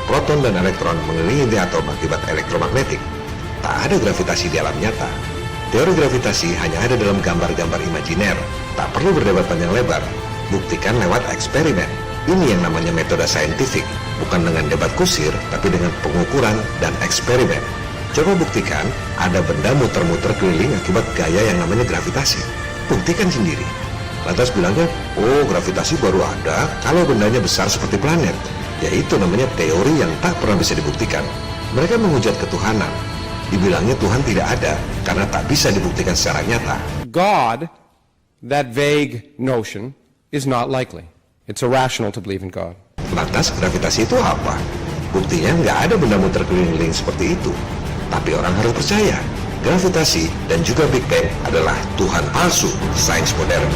Proton dan elektron mengelilingi inti atom akibat elektromagnetik. Tak ada gravitasi di alam nyata. Teori gravitasi hanya ada dalam gambar-gambar imajiner. Tak perlu berdebat panjang lebar. Buktikan lewat eksperimen. Ini yang namanya metode saintifik. Bukan dengan debat kusir, tapi dengan pengukuran dan eksperimen. Coba buktikan ada benda muter-muter keliling akibat gaya yang namanya gravitasi. Buktikan sendiri. Lantas bilangnya, oh gravitasi baru ada kalau bendanya besar seperti planet. Yaitu namanya teori yang tak pernah bisa dibuktikan. Mereka menghujat ketuhanan. Dibilangnya Tuhan tidak ada karena tak bisa dibuktikan secara nyata. God, that vague notion, is not likely. It's irrational to believe in God. Lantas gravitasi itu apa? Buktinya nggak ada benda muter keliling seperti itu. Tapi orang harus percaya, gravitasi dan juga Big Bang adalah Tuhan palsu sains modern.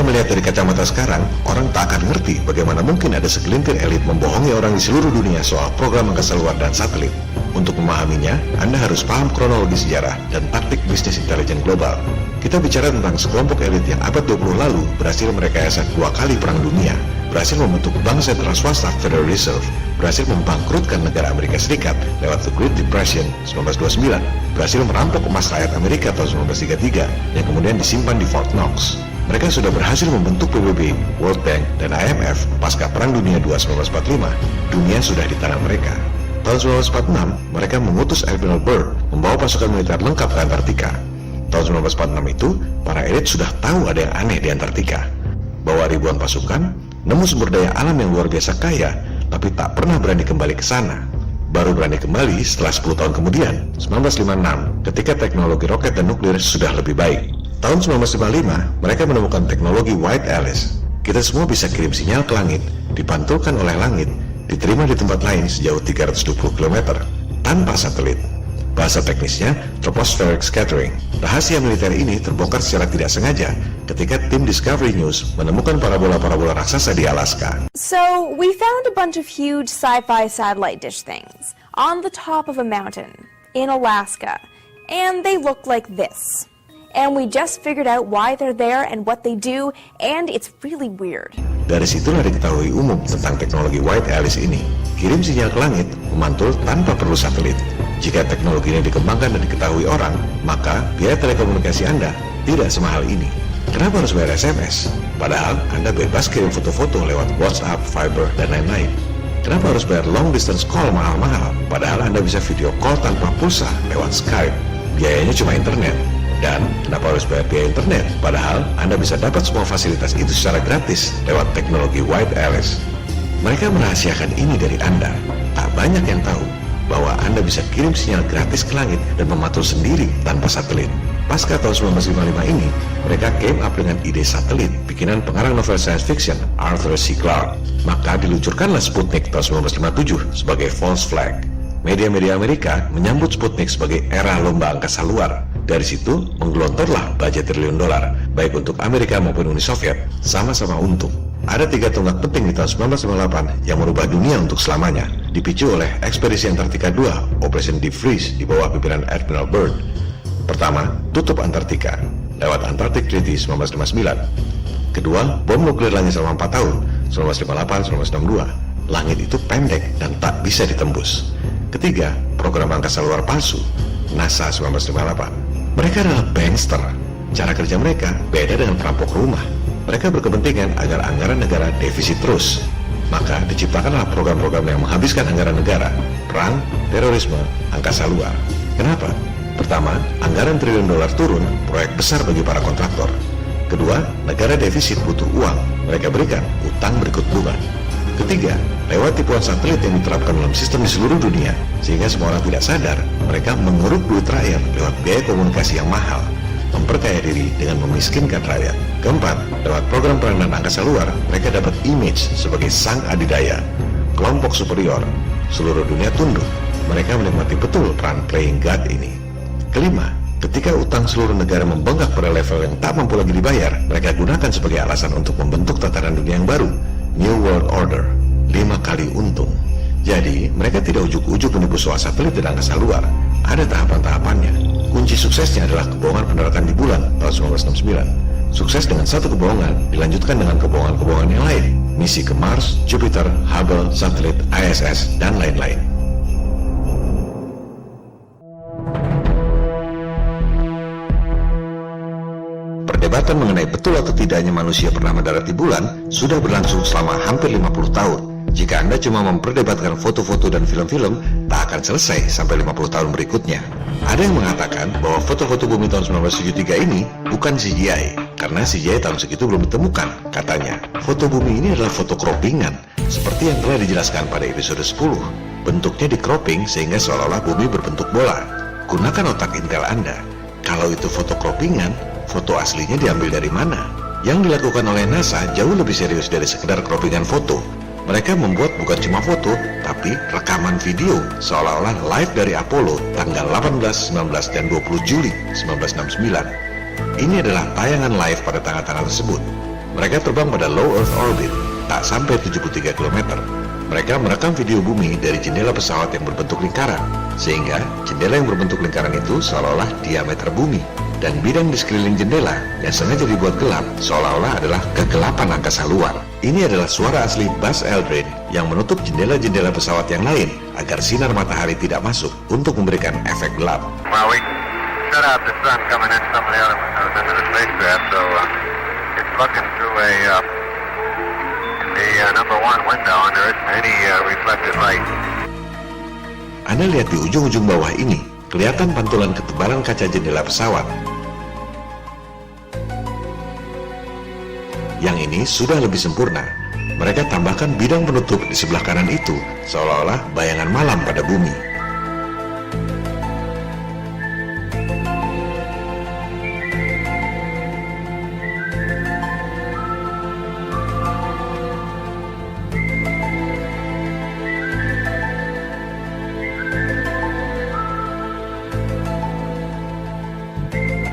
Melihat dari kacamata sekarang, orang tak akan ngerti bagaimana mungkin ada segelintir elit membohongi orang di seluruh dunia soal program angkasa luar dan satelit. Untuk memahaminya, Anda harus paham kronologi sejarah dan taktik bisnis intelijen global. Kita bicara tentang sekelompok elit yang abad 20 lalu berhasil merekayasa 2 kali perang dunia, berhasil membentuk bank sentral swasta Federal Reserve, berhasil membangkrutkan negara Amerika Serikat lewat The Great Depression 1929, berhasil merampok emas rakyat Amerika tahun 1933 yang kemudian disimpan di Fort Knox. Mereka sudah berhasil membentuk PBB, World Bank, dan IMF pasca Perang Dunia II 1945. Dunia sudah di tangan mereka. Tahun 1946, mereka mengutus Admiral Byrd membawa pasukan militer lengkap ke Antartika. Tahun 1946 itu, para elit sudah tahu ada yang aneh di Antartika. Bawa ribuan pasukan, nemu sumber daya alam yang luar biasa kaya, tapi tak pernah berani kembali ke sana. Baru berani kembali setelah 10 tahun kemudian, 1956, ketika teknologi roket dan nuklir sudah lebih baik. Tahun 1955, mereka menemukan teknologi White Alice. Kita semua bisa kirim sinyal ke langit, dipantulkan oleh langit, diterima di tempat lain sejauh 320 km, tanpa satelit. Bahasa teknisnya, tropospheric scattering. Rahasia militer ini terbongkar secara tidak sengaja ketika tim Discovery News menemukan parabola-parabola raksasa di Alaska. So, we found a bunch of huge sci-fi satellite dish things on the top of a mountain in Alaska, and they look like this. And we just figured out why they're there and what they do, and it's really weird. Dari situlah diketahui umum tentang teknologi White Alice ini. Kirim sinyal ke langit, memantul tanpa perlu satelit. Jika teknologi ini dikembangkan dan diketahui orang, maka biaya telekomunikasi Anda tidak semahal ini. Kenapa harus bayar SMS? Padahal Anda bebas kirim foto-foto lewat WhatsApp, Viber, dan lain-lain. Kenapa harus bayar long distance call mahal-mahal? Padahal Anda bisa video call tanpa pulsa lewat Skype. Biayanya cuma internet. Dan kenapa harus bayar biaya internet? Padahal Anda bisa dapat semua fasilitas itu secara gratis lewat teknologi wireless. Mereka merahasiakan ini dari Anda. Tak banyak yang tahu bahwa Anda bisa kirim sinyal gratis ke langit dan memantau sendiri tanpa satelit. Pasca tahun 1955 ini, mereka came up dengan ide satelit bikinan pengarang novel science fiction Arthur C. Clarke. Maka diluncurkanlah Sputnik tahun 1957 sebagai false flag. Media-media Amerika menyambut Sputnik sebagai era lomba angkasa luar. Dari situ menggelontorlah budget triliun dolar, baik untuk Amerika maupun Uni Soviet, sama-sama untung. Ada 3 tonggak penting di tahun 1998 yang merubah dunia untuk selamanya, dipicu oleh ekspedisi Antartika II, Operation Deep Freeze di bawah pimpinan Admiral Byrd. Pertama, tutup Antartika lewat Antarctic Treaty 1959. Kedua, bom nuklir langit selama 4 tahun, 1958-1962. Langit itu pendek dan tak bisa ditembus. Ketiga, program angkasa luar palsu, NASA 1958. Mereka adalah bankster. Cara kerja mereka beda dengan perampok rumah. Mereka berkepentingan agar anggaran negara defisit terus. Maka diciptakanlah program-program yang menghabiskan anggaran negara, perang, terorisme, angkasa luar. Kenapa? Pertama, anggaran triliun dolar turun, proyek besar bagi para kontraktor. Kedua, negara defisit butuh uang, mereka berikan utang berikut bunga. Ketiga, lewat tipuan satelit yang diterapkan dalam sistem di seluruh dunia, sehingga semua orang tidak sadar, mereka menguruk duit rakyat lewat biaya komunikasi yang mahal, memperkaya diri dengan memiskinkan rakyat. Keempat, lewat program perang dan angkasa luar, mereka dapat image sebagai sang adidaya, kelompok superior. Seluruh dunia tunduk, mereka menikmati betul peran playing God ini. Kelima, ketika utang seluruh negara membengkak pada level yang tak mampu lagi dibayar, mereka gunakan sebagai alasan untuk membentuk tatanan dunia yang baru, New World Order, 5 kali untung. Jadi, mereka tidak ujuk-ujuk menipu soal satelit dan angkasa luar. Ada tahapan-tahapannya. Kunci suksesnya adalah kebohongan pendaratan di bulan tahun 1969. Sukses dengan satu kebohongan dilanjutkan dengan kebohongan-kebohongan yang lain. Misi ke Mars, Jupiter, Hubble, satelit, ISS, dan lain-lain. Perdebatan mengenai betul atau tidaknya manusia pernah mendarat di bulan sudah berlangsung selama hampir 50 tahun. Jika Anda cuma memperdebatkan foto-foto dan film-film, tak akan selesai sampai 50 tahun berikutnya. Ada yang mengatakan bahwa foto-foto bumi tahun 1973 ini bukan CGI, karena CGI tahun segitu belum ditemukan. Katanya, foto bumi ini adalah foto croppingan, seperti yang telah dijelaskan pada episode 10. Bentuknya di cropping sehingga seolah-olah bumi berbentuk bola. Gunakan otak intel Anda. Kalau itu foto croppingan, foto aslinya diambil dari mana? Yang dilakukan oleh NASA jauh lebih serius dari sekedar croppingan foto. Mereka membuat bukan cuma foto, tapi rekaman video seolah-olah live dari Apollo tanggal 18, 19, dan 20 Juli 1969. Ini adalah tayangan live pada tanggal-tanggal tersebut. Mereka terbang pada low Earth orbit, tak sampai 73 km. Mereka merekam video bumi dari jendela pesawat yang berbentuk lingkaran, sehingga jendela yang berbentuk lingkaran itu seolah-olah diameter bumi. Dan bidang di sekeliling jendela yang sengaja dibuat gelap seolah-olah adalah kegelapan angkasa luar. Ini adalah suara asli Buzz Aldrin yang menutup jendela-jendela pesawat yang lain agar sinar matahari tidak masuk untuk memberikan efek gelap. Well, we shut out the sun coming in some of the other windows into the spacecraft, so it's looking through the number 1 window and there isn't any reflected light. Anda lihat di ujung-ujung bawah ini, kelihatan pantulan ketebalan kaca jendela pesawat. Yang ini sudah lebih sempurna. Mereka tambahkan bidang penutup di sebelah kanan itu, seolah-olah bayangan malam pada bumi.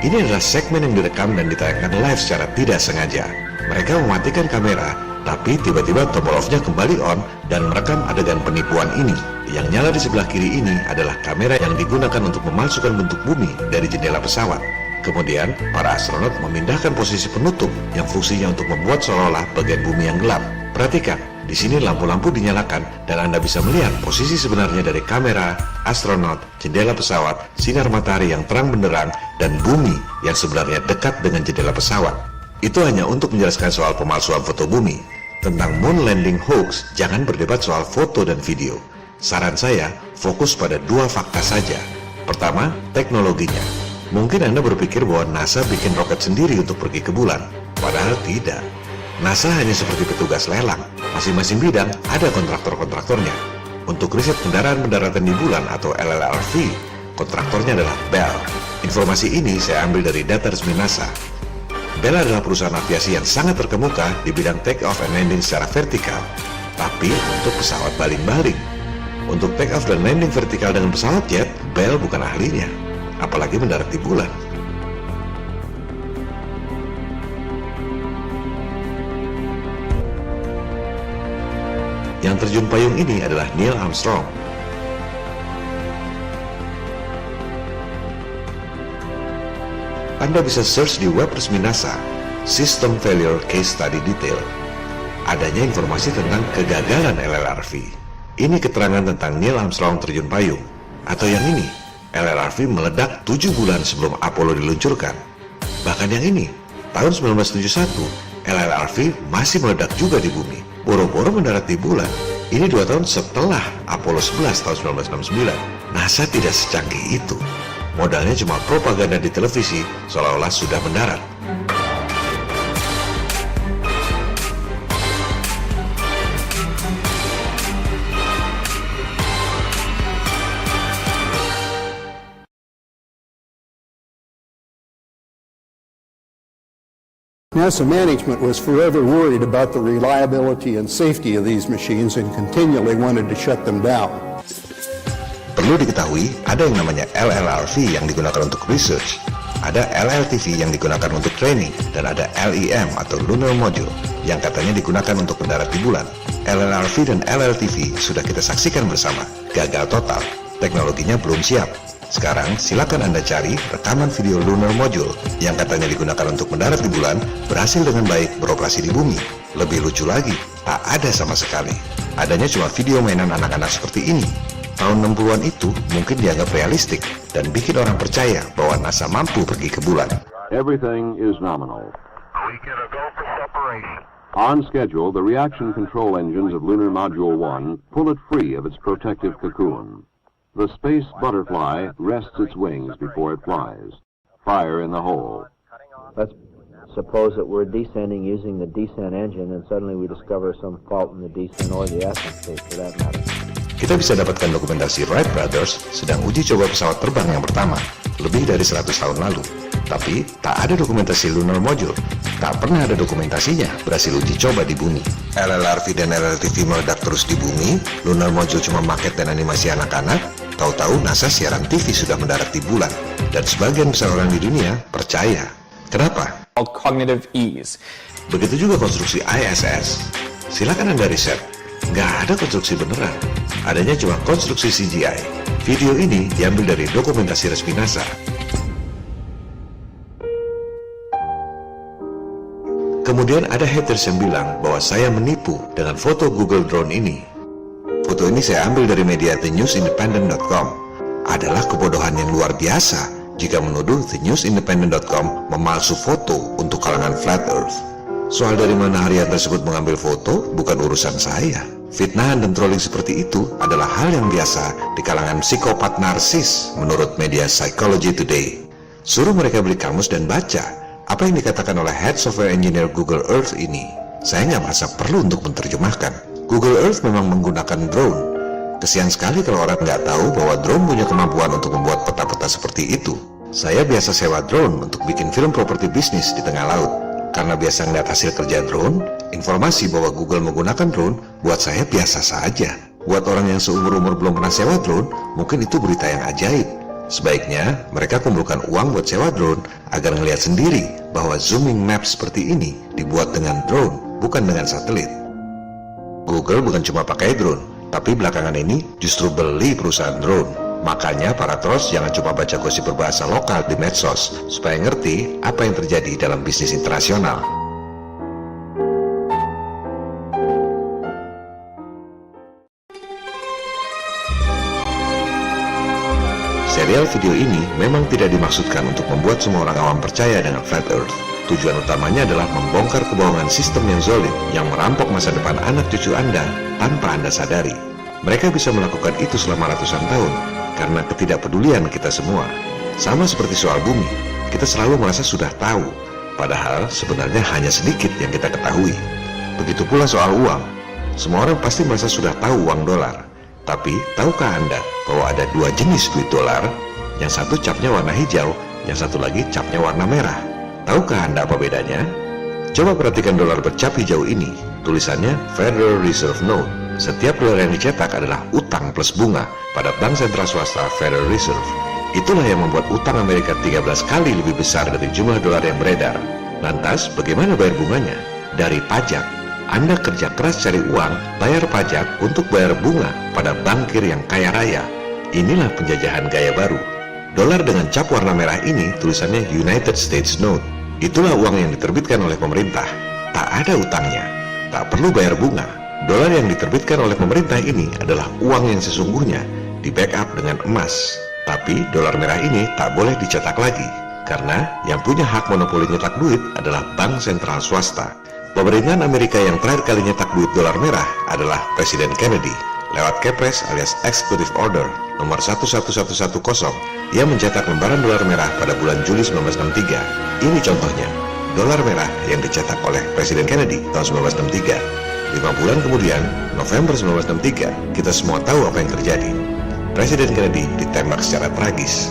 Ini adalah segmen yang direkam dan ditayangkan live secara tidak sengaja. Mereka mematikan kamera, tapi tiba-tiba tombol off-nya kembali on dan merekam adegan penipuan ini. Yang nyala di sebelah kiri ini adalah kamera yang digunakan untuk memalsukan bentuk bumi dari jendela pesawat. Kemudian, para astronot memindahkan posisi penutup yang fungsinya untuk membuat seolah-olah bagian bumi yang gelap. Perhatikan, di sini lampu-lampu dinyalakan dan Anda bisa melihat posisi sebenarnya dari kamera, astronot, jendela pesawat, sinar matahari yang terang benderang, dan bumi yang sebenarnya dekat dengan jendela pesawat. Itu hanya untuk menjelaskan soal pemalsuan foto bumi. Tentang moon landing hoax, jangan berdebat soal foto dan video. Saran saya, fokus pada 2 fakta saja. Pertama, teknologinya. Mungkin Anda berpikir bahwa NASA bikin roket sendiri untuk pergi ke bulan. Padahal tidak. NASA hanya seperti petugas lelang. Masing-masing bidang ada kontraktor-kontraktornya. Untuk riset kendaraan pendaratan di bulan atau LLRV, kontraktornya adalah Bell. Informasi ini saya ambil dari data resmi NASA. Bell adalah perusahaan aviasi yang sangat terkemuka di bidang take off and landing secara vertikal, tapi untuk pesawat baling-baling. Untuk take off dan landing vertikal dengan pesawat jet, Bell bukan ahlinya, apalagi mendarat di bulan. Yang terjun payung ini adalah Neil Armstrong. Anda bisa search di web resmi NASA, System Failure Case Study Detail. Adanya informasi tentang kegagalan LLRV. Ini keterangan tentang Neil Armstrong terjun payung. Atau yang ini, LLRV meledak 7 bulan sebelum Apollo diluncurkan. Bahkan yang ini, tahun 1971, LLRV masih meledak juga di bumi. Boro-boro mendarat di bulan. Ini 2 tahun setelah Apollo 11 tahun 1969. NASA tidak secanggih itu. Modalnya cuma propaganda di televisi, seolah-olah sudah mendarat. NASA management was forever worried about the reliability and safety of these machines and continually wanted to shut them down. Perlu diketahui, ada yang namanya LLRV yang digunakan untuk research, ada LLTV yang digunakan untuk training, dan ada LEM atau Lunar Module yang katanya digunakan untuk mendarat di bulan. LLRV dan LLTV sudah kita saksikan bersama, gagal total, teknologinya belum siap. Sekarang silakan Anda cari rekaman video Lunar Module yang katanya digunakan untuk mendarat di bulan berhasil dengan baik beroperasi di bumi. Lebih lucu lagi, tak ada sama sekali. Adanya cuma video mainan anak-anak seperti ini. Tahun 60-an itu mungkin dianggap realistik dan bikin orang percaya bahwa NASA mampu pergi ke bulan. Everything is nominal. On schedule, the reaction control engines of Lunar Module 1 pull it free of its protective cocoon. The space butterfly rests its wings before it flies. Fire in the hole. Let's suppose that we're descending using the descent engine and suddenly we discover some fault in the descent or the ascent state for that matter. Kita bisa dapatkan dokumentasi Wright Brothers sedang uji coba pesawat terbang yang pertama, lebih dari 100 tahun lalu. Tapi, tak ada dokumentasi Lunar Module. Tak pernah ada dokumentasinya berhasil uji coba di bumi. LLRV dan LLTV meledak terus di bumi, Lunar Module cuma maket dan animasi anak-anak, tahu-tahu NASA siaran TV sudah mendarat di bulan. Dan sebagian besar orang di dunia percaya. Kenapa? Cognitive ease. Begitu juga konstruksi ISS. Silakan Anda riset. Nggak ada konstruksi beneran. Adanya cuma konstruksi CGI. Video ini diambil dari dokumentasi resmi NASA. Kemudian ada haters yang bilang bahwa saya menipu dengan foto Google drone ini. Foto ini saya ambil dari media thenewsindependent.com. Adalah kebodohan yang luar biasa jika menuduh thenewsindependent.com memalsu foto untuk kalangan flat earth. Soal dari mana harian tersebut mengambil foto bukan urusan saya. Fitnahan dan trolling seperti itu adalah hal yang biasa di kalangan psikopat narsis menurut media Psychology Today. Suruh mereka beli kamus dan baca apa yang dikatakan oleh Head Software Engineer Google Earth ini. Saya nggak merasa perlu untuk menerjemahkan. Google Earth memang menggunakan drone. Kesian sekali kalau orang nggak tahu bahwa drone punya kemampuan untuk membuat peta-peta seperti itu. Saya biasa sewa drone untuk bikin film properti bisnis di tengah laut. Karena biasa ngeliat hasil kerja drone, informasi bahwa Google menggunakan drone buat saya biasa saja. Buat orang yang seumur-umur belum pernah sewa drone, mungkin itu berita yang ajaib. Sebaiknya mereka kumpulkan uang buat sewa drone agar ngelihat sendiri bahwa zooming map seperti ini dibuat dengan drone, bukan dengan satelit. Google bukan cuma pakai drone, tapi belakangan ini justru beli perusahaan drone. Makanya para trolls jangan cuma baca gosip berbahasa lokal di medsos supaya ngerti apa yang terjadi dalam bisnis internasional. Serial video ini memang tidak dimaksudkan untuk membuat semua orang awam percaya dengan flat earth. Tujuan utamanya adalah membongkar kebohongan sistem yang zalim yang merampok masa depan anak cucu Anda tanpa Anda sadari. Mereka bisa melakukan itu selama ratusan tahun karena ketidakpedulian kita semua. Sama seperti soal bumi, kita selalu merasa sudah tahu, padahal sebenarnya hanya sedikit yang kita ketahui. Begitu pula soal uang. Semua orang pasti merasa sudah tahu uang dolar. Tapi, tahukah Anda bahwa ada dua jenis duit dolar? Yang satu capnya warna hijau, yang satu lagi capnya warna merah. Tahukah Anda apa bedanya? Coba perhatikan dolar bercap hijau ini. Tulisannya Federal Reserve Note. Setiap dolar yang dicetak adalah utang plus bunga pada bank sentral swasta Federal Reserve. Itulah yang membuat utang Amerika 13 kali lebih besar dari jumlah dolar yang beredar. Lantas, bagaimana bayar bunganya? Dari pajak. Anda kerja keras cari uang, bayar pajak untuk bayar bunga pada bankir yang kaya raya. Inilah penjajahan gaya baru. Dolar dengan cap warna merah ini tulisannya United States Note. Itulah uang yang diterbitkan oleh pemerintah. Tak ada utangnya, tak perlu bayar bunga. Dolar yang diterbitkan oleh pemerintah ini adalah uang yang sesungguhnya, di backup dengan emas. Tapi dolar merah ini tak boleh dicetak lagi, karena yang punya hak monopoli nyetak duit adalah bank sentral swasta. Pemerintahan Amerika yang terakhir kali nyetak duit dolar merah adalah Presiden Kennedy. Lewat Kepres alias Executive Order nomor 11110, ia mencetak lembaran dolar merah pada bulan Juli 1963. Ini contohnya, dolar merah yang dicetak oleh Presiden Kennedy tahun 1963. 5 bulan kemudian, November 1963, kita semua tahu apa yang terjadi. Presiden Kennedy ditembak secara tragis.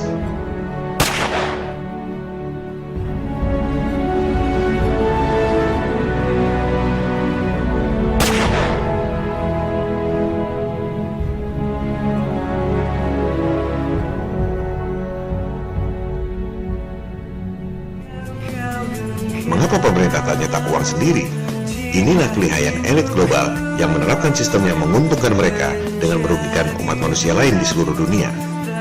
Mengapa pemerintah tak nyetak uang sendiri? Inilah kelihayan elit global yang menerapkan sistem yang menguntungkan mereka dengan merugikan umat manusia lain di seluruh dunia.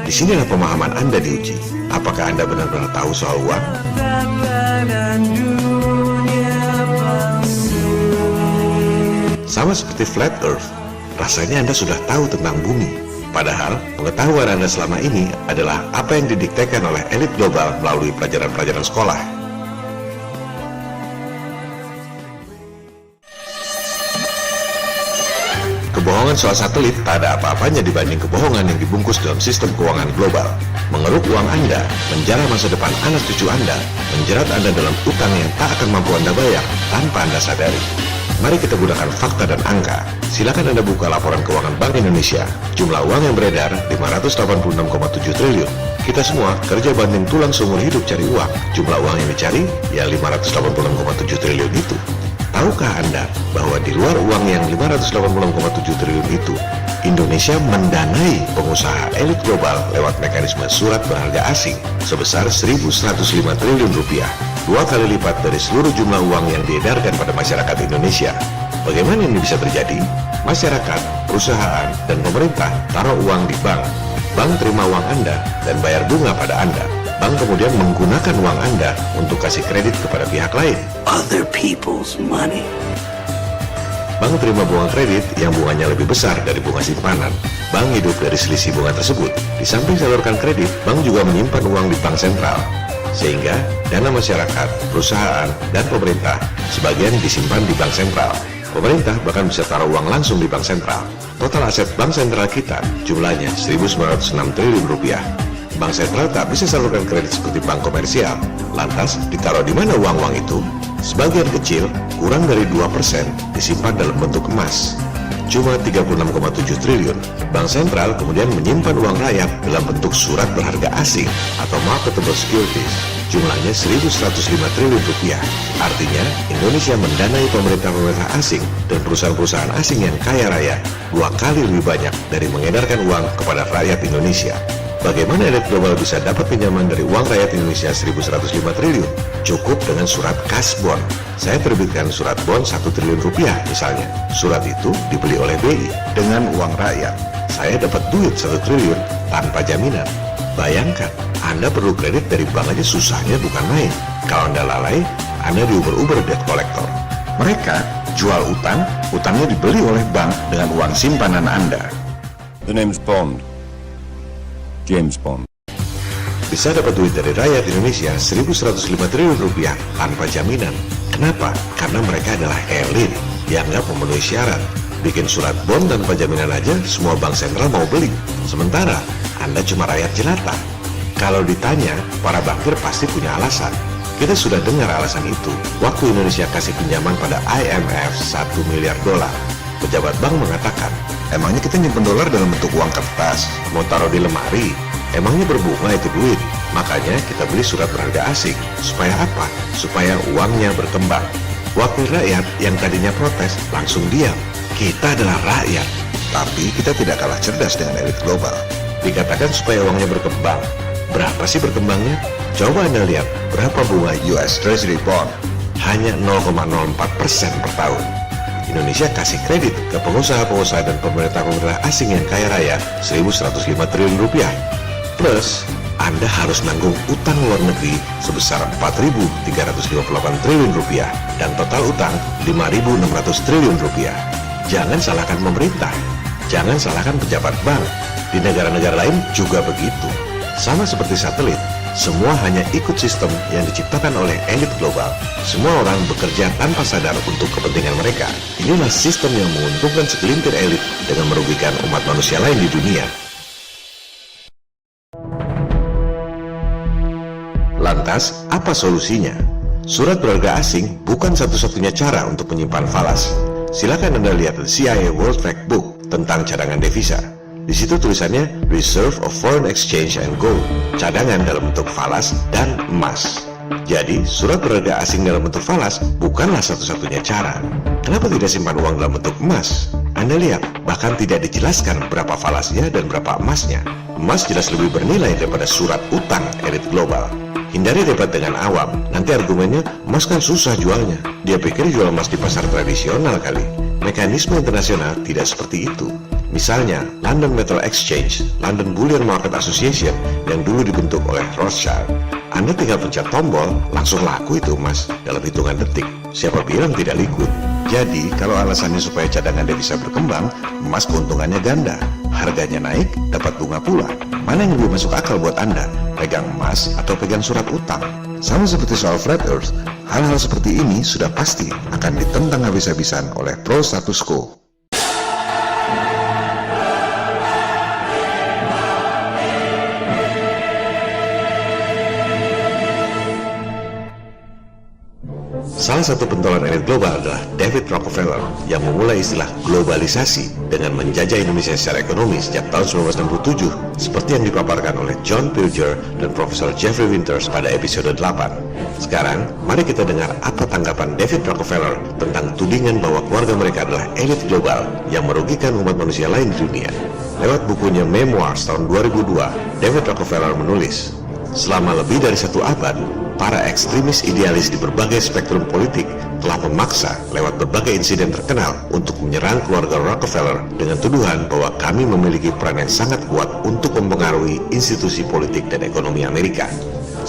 Disinilah pemahaman Anda diuji. Apakah Anda benar-benar tahu soal uang? Sama seperti flat earth, rasanya Anda sudah tahu tentang bumi. Padahal, pengetahuan Anda selama ini adalah apa yang didiktekan oleh elit global melalui pelajaran-pelajaran sekolah. Kebohongan soal satelit tak ada apa-apanya dibanding kebohongan yang dibungkus dalam sistem keuangan global. Mengeruk uang Anda, menjara masa depan anak cucu Anda, menjerat Anda dalam utang yang tak akan mampu Anda bayar tanpa Anda sadari. Mari kita gunakan fakta dan angka. Silakan Anda buka laporan keuangan Bank Indonesia. Jumlah uang yang beredar 586,7 triliun. Kita semua kerja banting tulang seumur hidup cari uang. Jumlah uang yang dicari ya 586,7 triliun itu. Tahukah Anda bahwa di luar uang yang 586,7 triliun itu, Indonesia mendanai pengusaha elit global lewat mekanisme surat berharga asing sebesar 1.105 triliun rupiah, 2 kali lipat dari seluruh jumlah uang yang diedarkan pada masyarakat Indonesia. Bagaimana ini bisa terjadi? Masyarakat, perusahaan, dan pemerintah taruh uang di bank. Bank terima uang Anda dan bayar bunga pada Anda. Bank kemudian menggunakan uang Anda untuk kasih kredit kepada pihak lain. Other people's money. Bank terima bunga kredit yang bunganya lebih besar dari bunga simpanan. Bank hidup dari selisih bunga tersebut. Di samping salurkan kredit, bank juga menyimpan uang di bank sentral. Sehingga dana masyarakat, perusahaan, dan pemerintah sebagian disimpan di bank sentral. Pemerintah bahkan bisa taruh uang langsung di bank sentral. Total aset bank sentral kita jumlahnya 1.906 triliun rupiah. Bank sentral tak bisa salurkan kredit seperti bank komersial. Lantas, ditaruh di mana uang-uang itu? Sebagian kecil, kurang dari 2%, disimpan dalam bentuk emas. Cuma 36,7 triliun. Bank sentral kemudian menyimpan uang rakyat dalam bentuk surat berharga asing atau marketable securities. Jumlahnya 1.105 triliun rupiah. Artinya, Indonesia mendanai pemerintah-pemerintah asing dan perusahaan-perusahaan asing yang kaya raya 2 kali lebih banyak dari mengedarkan uang kepada rakyat Indonesia. Bagaimana elit global bisa dapat pinjaman dari uang rakyat Indonesia 1.105 triliun? Cukup dengan surat kas bond. Saya terbitkan surat bond 1 triliun rupiah misalnya. Surat itu dibeli oleh BI dengan uang rakyat. Saya dapat duit 1 triliun tanpa jaminan. Bayangkan, Anda perlu kredit dari bank aja susahnya bukan main. Kalau Anda lalai, Anda diuber-uber debt collector. Mereka jual utang, utangnya dibeli oleh bank dengan uang simpanan Anda. The name's Bond. James Bond. Bisa dapat duit dari rakyat Indonesia 1.105 triliun rupiah tanpa jaminan. Kenapa? Karena mereka adalah elit, dianggap memenuhi syarat. Bikin surat bond tanpa jaminan aja semua bank sentral mau beli. Sementara Anda cuma rakyat jelata. Kalau ditanya, para bankir pasti punya alasan. Kita sudah dengar alasan itu waktu Indonesia kasih pinjaman pada IMF $1 miliar. Pejabat bank mengatakan, emangnya kita nyimpen dolar dalam bentuk uang kertas, mau taruh di lemari? Emangnya berbunga itu duit? Makanya kita beli surat berharga asing. Supaya apa? Supaya uangnya berkembang. Wakil rakyat yang tadinya protes langsung diam. Kita adalah rakyat, tapi kita tidak kalah cerdas dengan elit global. Dikatakan supaya uangnya berkembang. Berapa sih berkembangnya? Coba Anda lihat berapa bunga US Treasury Bond. Hanya 0,04% per tahun. Indonesia kasih kredit ke pengusaha-pengusaha dan pemerintah-pemerintah asing yang kaya raya 1.105 triliun rupiah. Plus, Anda harus nanggung utang luar negeri sebesar 4.358 triliun rupiah dan total utang 5.600 triliun rupiah. Jangan salahkan pemerintah, jangan salahkan pejabat bank. Di negara-negara lain juga begitu. Sama seperti satelit, semua hanya ikut sistem yang diciptakan oleh elit global. Semua orang bekerja tanpa sadar untuk kepentingan mereka. Inilah sistem yang menguntungkan segelintir elit dengan merugikan umat manusia lain di dunia. Lantas, apa solusinya? Surat berharga asing bukan satu-satunya cara untuk menyimpan falas. Silakan Anda lihat The CIA World Factbook tentang cadangan devisa. Di situ tulisannya Reserve of Foreign Exchange and Gold, cadangan dalam bentuk falas dan emas. Jadi, surat berharga asing dalam bentuk falas bukanlah satu-satunya cara. Kenapa tidak simpan uang dalam bentuk emas? Anda lihat, bahkan tidak dijelaskan berapa falasnya dan berapa emasnya. Emas jelas lebih bernilai daripada surat utang elit global. Hindari debat dengan awam, nanti argumennya emas kan susah jualnya. Dia pikir jual emas di pasar tradisional kali. Mekanisme internasional tidak seperti itu. Misalnya, London Metal Exchange, London Bullion Market Association yang dulu dibentuk oleh Rothschild. Anda tinggal pencet tombol, langsung laku itu emas dalam hitungan detik. Siapa bilang tidak liquid? Jadi, kalau alasannya supaya cadangan devisa berkembang, emas keuntungannya ganda. Harganya naik, dapat bunga pula. Mana yang lebih masuk akal buat Anda? Pegang emas atau pegang surat utang? Sama seperti soal flat earth, hal-hal seperti ini sudah pasti akan ditentang habis-habisan oleh pro status quo. Salah satu pentolan elit global adalah David Rockefeller yang memulai istilah globalisasi dengan menjajah Indonesia secara ekonomi sejak tahun 1967 seperti yang dipaparkan oleh John Pilger dan Profesor Jeffrey Winters pada episode 8. Sekarang, mari kita dengar apa tanggapan David Rockefeller tentang tudingan bahwa keluarga mereka adalah elit global yang merugikan umat manusia lain di dunia. Lewat bukunya Memoirs tahun 2002, David Rockefeller menulis, selama lebih dari 1 abad, para ekstremis idealis di berbagai spektrum politik telah memaksa lewat berbagai insiden terkenal untuk menyerang keluarga Rockefeller dengan tuduhan bahwa kami memiliki peran yang sangat kuat untuk mempengaruhi institusi politik dan ekonomi Amerika.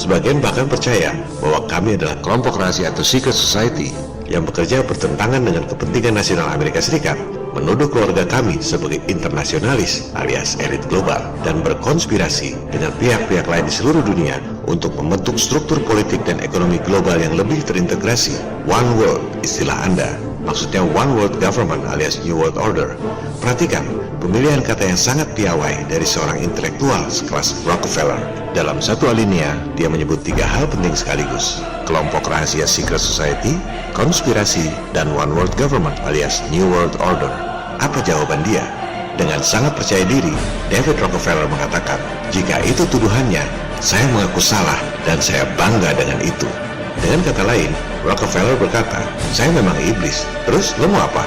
Sebagian bahkan percaya bahwa kami adalah kelompok rahasia atau secret society yang bekerja bertentangan dengan kepentingan nasional Amerika Serikat, menuduh keluarga kami sebagai internasionalis alias elit global dan berkonspirasi dengan pihak-pihak lain di seluruh dunia untuk membentuk struktur politik dan ekonomi global yang lebih terintegrasi. One World, istilah Anda, maksudnya One World Government alias New World Order. Perhatikan, pemilihan kata yang sangat piawai dari seorang intelektual sekelas Rockefeller. Dalam satu alinea, dia menyebut 3 hal penting sekaligus. Kelompok rahasia secret society, konspirasi, dan One World Government alias New World Order. Apa jawaban dia? Dengan sangat percaya diri, David Rockefeller mengatakan, jika itu tuduhannya, saya mengaku salah dan saya bangga dengan itu. Dengan kata lain, Rockefeller berkata, saya memang iblis, terus lo mau apa?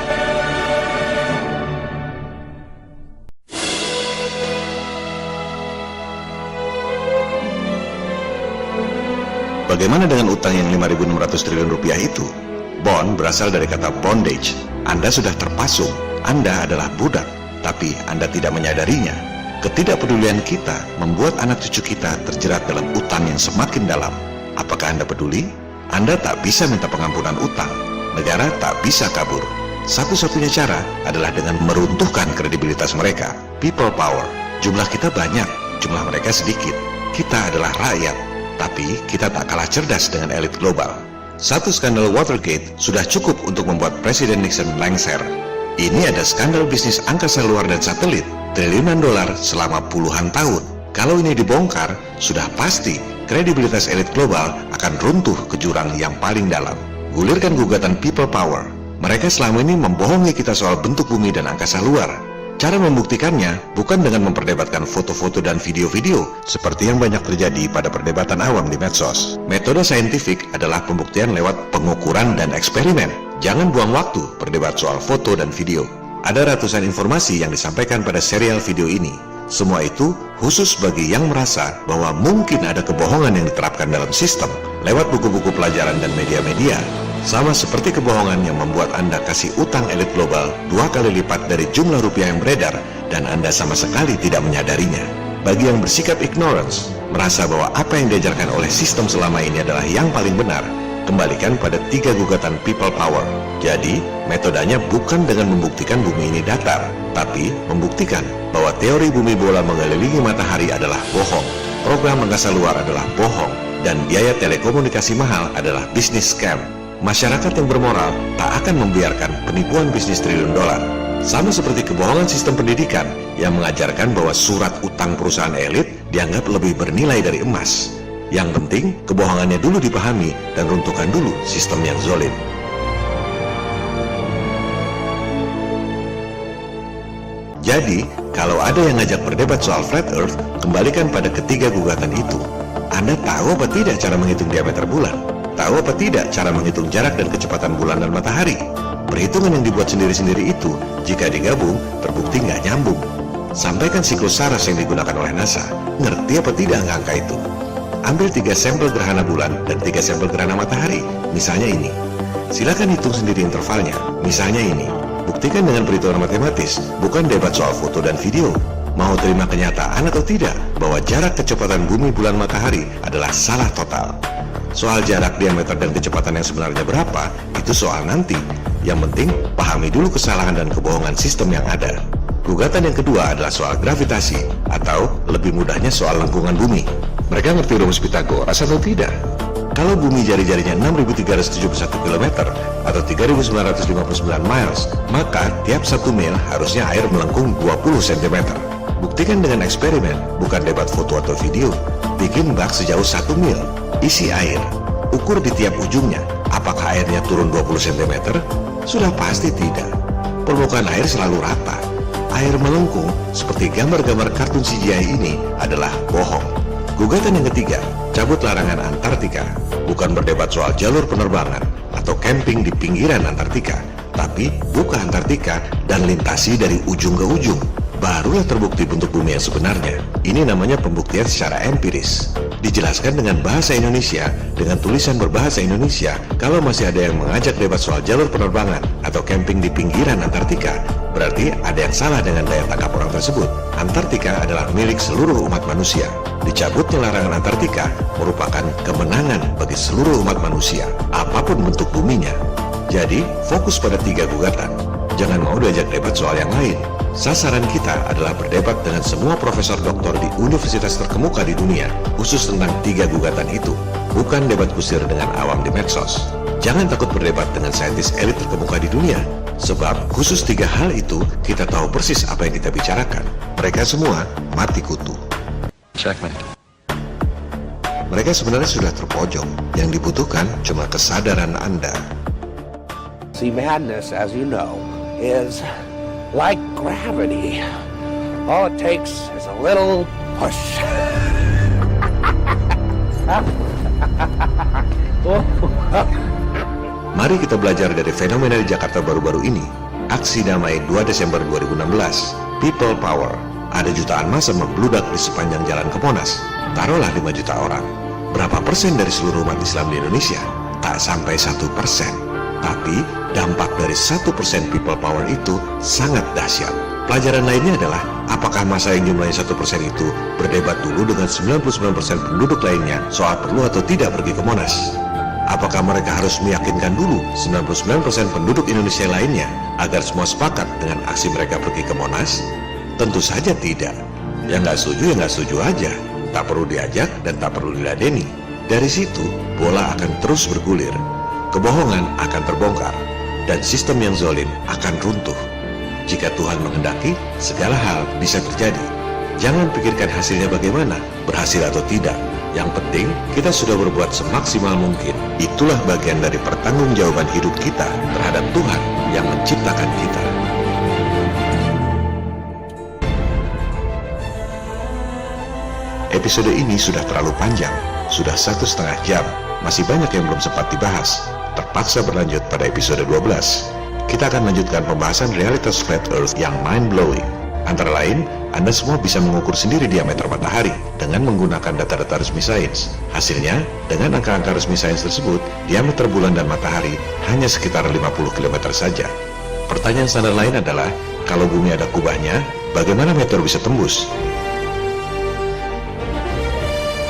Bagaimana dengan utang yang 5.600 triliun rupiah itu? Bond berasal dari kata bondage. Anda sudah terpasung, Anda adalah budak, tapi Anda tidak menyadarinya. Ketidakpedulian kita membuat anak cucu kita terjerat dalam utang yang semakin dalam. Apakah Anda peduli? Anda tak bisa minta pengampunan utang. Negara tak bisa kabur. Satu-satunya cara adalah dengan meruntuhkan kredibilitas mereka. People power. Jumlah kita banyak, jumlah mereka sedikit. Kita adalah rakyat. Tapi kita tak kalah cerdas dengan elit global. Satu skandal Watergate sudah cukup untuk membuat Presiden Nixon lengser. Ini ada skandal bisnis angkasa luar dan satelit, triliunan dolar selama puluhan tahun. Kalau ini dibongkar, sudah pasti kredibilitas elit global akan runtuh ke jurang yang paling dalam. Gulirkan gugatan people power. Mereka selama ini membohongi kita soal bentuk bumi dan angkasa luar. Cara membuktikannya bukan dengan memperdebatkan foto-foto dan video-video seperti yang banyak terjadi pada perdebatan awam di medsos. Metode saintifik adalah pembuktian lewat pengukuran dan eksperimen. Jangan buang waktu berdebat soal foto dan video. Ada ratusan informasi yang disampaikan pada serial video ini. Semua itu khusus bagi yang merasa bahwa mungkin ada kebohongan yang diterapkan dalam sistem lewat buku-buku pelajaran dan media-media. Sama seperti kebohongan yang membuat Anda kasih utang elit global 2 kali lipat dari jumlah rupiah yang beredar dan Anda sama sekali tidak menyadarinya. Bagi yang bersikap ignorance, merasa bahwa apa yang diajarkan oleh sistem selama ini adalah yang paling benar, kembalikan pada 3 gugatan people power. Jadi, metodenya bukan dengan membuktikan bumi ini datar, tapi membuktikan bahwa teori bumi bola mengelilingi matahari adalah bohong, program angkasa luar adalah bohong, dan biaya telekomunikasi mahal adalah bisnis scam. Masyarakat yang bermoral tak akan membiarkan penipuan bisnis triliun dolar. Sama seperti kebohongan sistem pendidikan yang mengajarkan bahwa surat utang perusahaan elit dianggap lebih bernilai dari emas. Yang penting, kebohongannya dulu dipahami dan runtuhkan dulu sistem yang zolim. Jadi, kalau ada yang ngajak berdebat soal flat earth, kembalikan pada ketiga gugatan itu. Anda tahu apa tidak cara menghitung diameter bulan? Tahu apa tidak cara menghitung jarak dan kecepatan bulan dan matahari? Perhitungan yang dibuat sendiri-sendiri itu, jika digabung, terbukti nggak nyambung. Sampaikan siklus Saras yang digunakan oleh NASA. Ngerti apa tidak angka itu? Ambil 3 sampel gerhana bulan dan 3 sampel gerhana matahari, misalnya ini. Silakan hitung sendiri intervalnya, misalnya ini. Buktikan dengan perhitungan matematis, bukan debat soal foto dan video. Mau terima kenyataan atau tidak bahwa jarak kecepatan bumi, bulan, matahari adalah salah total. Soal jarak, diameter, dan kecepatan yang sebenarnya berapa, itu soal nanti. Yang penting, pahami dulu kesalahan dan kebohongan sistem yang ada. Gugatan yang kedua adalah soal gravitasi, atau lebih mudahnya soal lengkungan bumi. Mereka ngerti rumus Pythagoras atau tidak? Kalau bumi jari-jarinya 6.371 km atau 3.959 miles, maka tiap 1 mil harusnya air melengkung 20 cm. Buktikan dengan eksperimen, bukan debat foto atau video. Bikin bak sejauh 1 mil, isi air, ukur di tiap ujungnya. Apakah airnya turun 20 cm? Sudah pasti tidak. Permukaan air selalu rata. Air melengkung seperti gambar-gambar kartun CGI ini adalah bohong. Gugatan yang ketiga, cabut larangan Antartika. Bukan berdebat soal jalur penerbangan atau camping di pinggiran Antartika, tapi buka Antartika dan lintasi dari ujung ke ujung. Barulah terbukti bentuk bumi yang sebenarnya. Ini namanya pembuktian secara empiris. Dijelaskan dengan bahasa Indonesia, dengan tulisan berbahasa Indonesia. Kalau masih ada yang mengajak debat soal jalur penerbangan atau camping di pinggiran Antartika, berarti ada yang salah dengan daya tangkap orang tersebut. Antartika adalah milik seluruh umat manusia. Dicabutnya larangan Antartika merupakan kemenangan bagi seluruh umat manusia, apapun bentuk buminya. Jadi, fokus pada 3 gugatan. Jangan mau diajak debat soal yang lain. Sasaran kita adalah berdebat dengan semua profesor doktor di universitas terkemuka di dunia, khusus tentang 3 gugatan itu, bukan debat kusir dengan awam di medsos. Jangan takut berdebat dengan saintis elit terkemuka di dunia, sebab khusus 3 hal itu kita tahu persis apa yang kita bicarakan. Mereka semua mati kutu. Checkmate. Mereka sebenarnya sudah terpojok. Yang dibutuhkan cuma kesadaran Anda. See, madness, as you know, is like gravity. All it takes is a little push. Mari kita belajar dari fenomena di Jakarta baru-baru ini. Aksi damai 2 Desember 2016, People Power. Ada jutaan massa membludak di sepanjang jalan ke Monas. Taruhlah 5 juta orang. Berapa persen dari seluruh umat Islam di Indonesia? Tak sampai 1%. Tapi dampak dari 1% people power itu sangat dahsyat. Pelajaran lainnya adalah, apakah massa yang jumlahnya 1% itu berdebat dulu dengan 99% penduduk lainnya soal perlu atau tidak pergi ke Monas? Apakah mereka harus meyakinkan dulu 99% penduduk Indonesia lainnya agar semua sepakat dengan aksi mereka pergi ke Monas? Tentu saja tidak. Yang nggak setuju ya nggak setuju aja. Tak perlu diajak dan tak perlu diladeni. Dari situ, bola akan terus bergulir. Kebohongan akan terbongkar, dan sistem yang zalim akan runtuh. Jika Tuhan menghendaki, segala hal bisa terjadi. Jangan pikirkan hasilnya bagaimana, berhasil atau tidak. Yang penting, kita sudah berbuat semaksimal mungkin. Itulah bagian dari pertanggungjawaban hidup kita terhadap Tuhan yang menciptakan kita. Episode ini sudah terlalu panjang, sudah 1,5 jam. Masih banyak yang belum sempat dibahas. Terpaksa berlanjut pada episode 12. Kita akan lanjutkan pembahasan realitas flat earth yang mind-blowing. Antara lain, Anda semua bisa mengukur sendiri diameter matahari dengan menggunakan data-data resmi sains. Hasilnya, dengan angka-angka resmi sains tersebut, diameter bulan dan matahari hanya sekitar 50 km saja. Pertanyaan standar lain adalah, kalau bumi ada kubahnya, bagaimana meteor bisa tembus?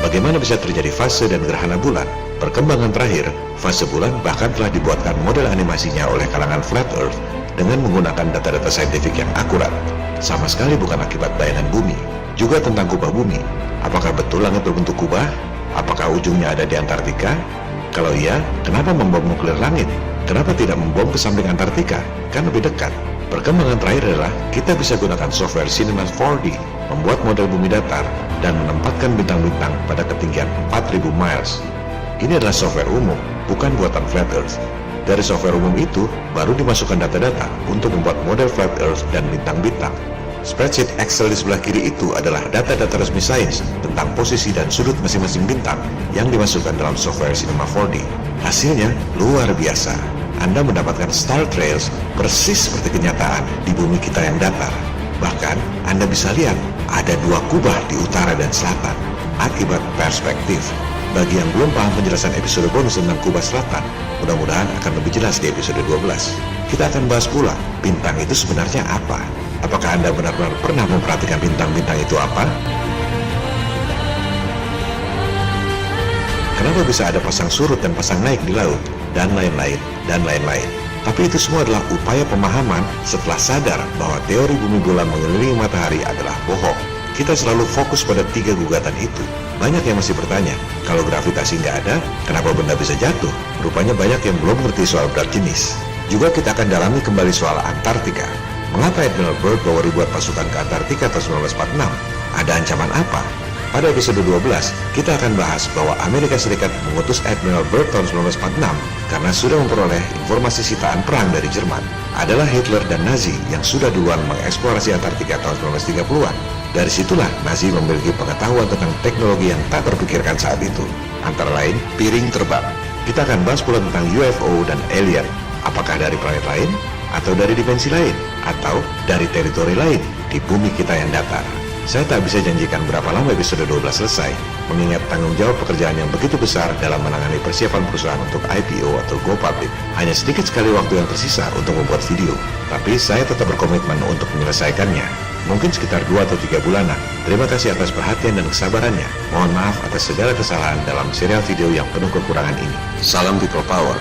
Bagaimana bisa terjadi fase dan gerhana bulan? Perkembangan terakhir, fase bulan bahkan telah dibuatkan model animasinya oleh kalangan flat earth dengan menggunakan data-data saintifik yang akurat. Sama sekali bukan akibat bayangan bumi. Juga tentang kubah bumi. Apakah betul langit berbentuk kubah? Apakah ujungnya ada di Antartika? Kalau iya, kenapa membom nuklir langit? Kenapa tidak membom ke samping Antartika? Kan lebih dekat. Perkembangan terakhir adalah kita bisa gunakan software Cinema 4D, membuat model bumi datar, dan menempatkan bintang-bintang pada ketinggian 4.000 miles. Ini adalah software umum, bukan buatan Flat Earth. Dari software umum itu, baru dimasukkan data-data untuk membuat model Flat Earth dan bintang-bintang. Spreadsheet Excel di sebelah kiri itu adalah data-data resmi sains tentang posisi dan sudut masing-masing bintang yang dimasukkan dalam software Cinema 4D. Hasilnya luar biasa. Anda mendapatkan star trails persis seperti kenyataan di bumi kita yang datar. Bahkan, Anda bisa lihat ada 2 kubah di utara dan selatan akibat perspektif. Bagi yang belum paham penjelasan episode bonus tentang kubah selatan, mudah-mudahan akan lebih jelas di episode 12. Kita akan bahas pula, bintang itu sebenarnya apa? Apakah Anda benar-benar pernah memperhatikan bintang-bintang itu apa? Kenapa bisa ada pasang surut dan pasang naik di laut? Dan lain-lain, dan lain-lain. Tapi itu semua adalah upaya pemahaman setelah sadar bahwa teori bumi bulan mengelilingi matahari adalah bohong. Kita selalu fokus pada 3 gugatan itu. Banyak yang masih bertanya, kalau gravitasi nggak ada, kenapa benda bisa jatuh? Rupanya banyak yang belum mengerti soal berat jenis. Juga kita akan dalami kembali soal Antartika. Mengapa Admiral Byrd bawa ribuan pasukan ke Antartika tahun 1946? Ada ancaman apa? Pada episode 12, kita akan bahas bahwa Amerika Serikat mengutus Admiral Byrd tahun 1946 karena sudah memperoleh informasi sitaan perang dari Jerman. Adalah Hitler dan Nazi yang sudah duluan mengeksplorasi Antartika tahun 1930-an. Dari situlah Nazi memiliki pengetahuan tentang teknologi yang tak terpikirkan saat itu. Antara lain, piring terbang. Kita akan bahas pula tentang UFO dan alien. Apakah dari planet lain? Atau dari dimensi lain? Atau dari teritori lain di bumi kita yang datar? Saya tak bisa janjikan berapa lama episode 12 selesai, mengingat tanggung jawab pekerjaan yang begitu besar dalam menangani persiapan perusahaan untuk IPO atau go public. Hanya sedikit sekali waktu yang tersisa untuk membuat video, tapi saya tetap berkomitmen untuk menyelesaikannya. Mungkin sekitar 2 atau 3 bulanan. Terima kasih atas perhatian dan kesabarannya. Mohon maaf atas segala kesalahan dalam serial video yang penuh kekurangan ini. Salam People Power.